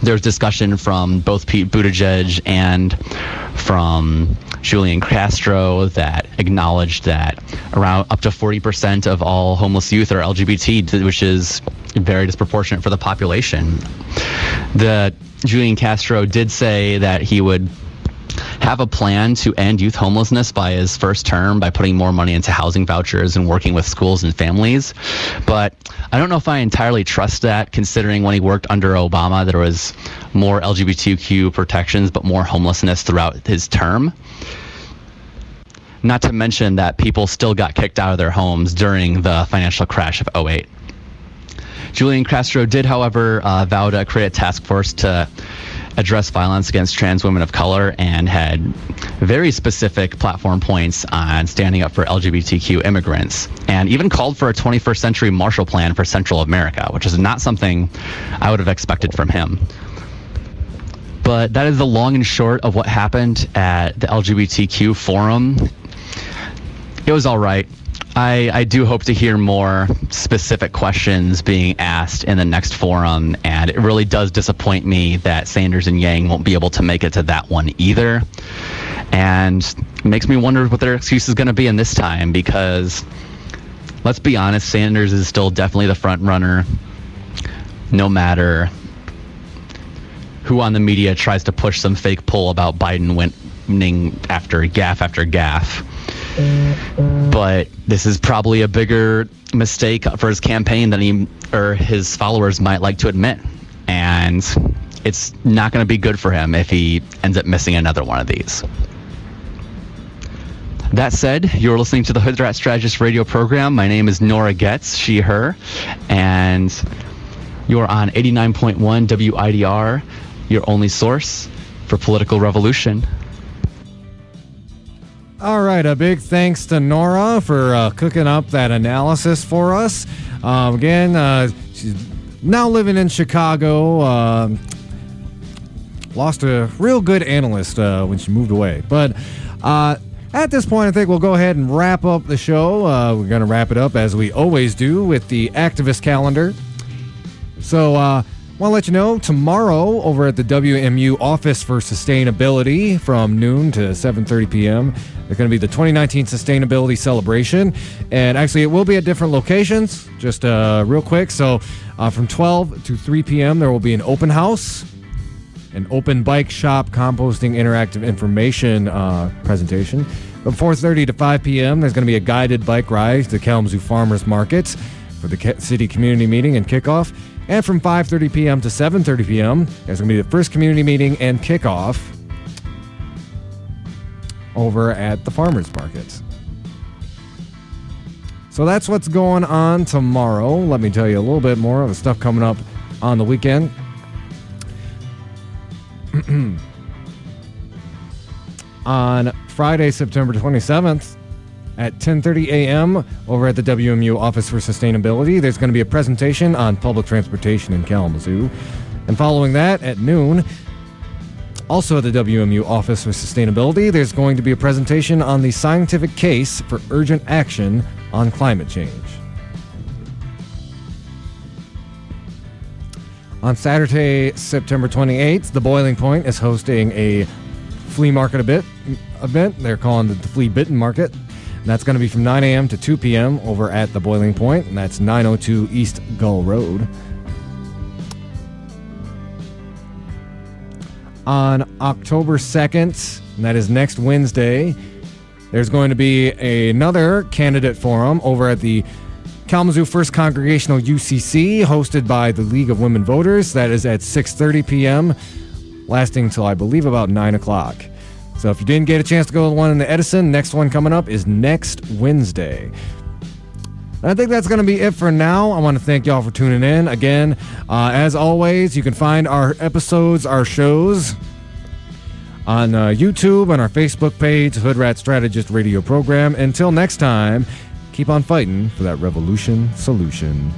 There's discussion from both Pete Buttigieg and from Julian Castro that acknowledged that around up to 40% of all homeless youth are LGBT, which is very disproportionate for the population. Julian Castro did say that he would have a plan to end youth homelessness by his first term by putting more money into housing vouchers and working with schools and families. But I don't know if I entirely trust that, considering when he worked under Obama, there was more LGBTQ protections, but more homelessness throughout his term. Not to mention that people still got kicked out of their homes during the financial crash of 2008. Julian Castro did, however, vow to create a task force to address violence against trans women of color and had very specific platform points on standing up for LGBTQ immigrants, and even called for a 21st century Marshall Plan for Central America, which is not something I would have expected from him. But that is the long and short of what happened at the LGBTQ forum. It was all right. I do hope to hear more specific questions being asked in the next forum, and it really does disappoint me that Sanders and Yang won't be able to make it to that one either. And it makes me wonder what their excuse is going to be in this time, because let's be honest, Sanders is still definitely the front runner, no matter who on the media tries to push some fake poll about Biden winning after gaffe. But this is probably a bigger mistake for his campaign than he or his followers might like to admit. And it's not going to be good for him if he ends up missing another one of these. That said, you're listening to the Hoodrat Strategist radio program. My name is Norah Getz, she, her, and you're on 89.1 WIDR, your only source for political revolution. All right, a big thanks to Norah for cooking up that analysis for us. She's now living in Chicago. Lost a real good analyst when she moved away. But at this point, I think we'll go ahead and wrap up the show. We're going to wrap it up, as we always do, with the activist calendar. So I want to let you know, tomorrow over at the WMU Office for Sustainability from noon to 7:30 p.m., there's going to be the 2019 Sustainability Celebration. And actually, it will be at different locations, just real quick. So from 12 to 3 p.m., there will be an open house, an open bike shop, composting, interactive information presentation. From 4:30 to 5 p.m., there's going to be a guided bike ride to the Kalamazoo Farmers Market for the city community meeting and kickoff. And from 5:30 p.m. to 7:30 p.m., there's going to be the first community meeting and kickoff over at the farmers markets. So that's what's going on tomorrow. Let me tell you a little bit more of the stuff coming up on the weekend. On Friday, September 27th, at 10:30 a.m. over at the WMU Office for Sustainability, there's going to be a presentation on public transportation in Kalamazoo. And following that, at noon, also at the WMU Office for Sustainability, there's going to be a presentation on the scientific case for urgent action on climate change. On Saturday, September 28th, the Boiling Point is hosting a flea market event. They're calling it the Flea Bitten Market. And that's going to be from 9 a.m. to 2 p.m. over at the Boiling Point, and that's 902 East Gull Road. On October 2nd, and that is next Wednesday, there's going to be another candidate forum over at the Kalamazoo First Congregational UCC, hosted by the League of Women Voters. That is at 6:30 p.m., lasting till I believe about 9 o'clock. So if you didn't get a chance to go to the one in the Edison, next one coming up is next Wednesday. I think that's going to be it for now. I want to thank y'all for tuning in. Again, as always, you can find our episodes, our shows on YouTube and our Facebook page, Hoodrat Strategist Radio Program. Until next time, keep on fighting for that revolution solution.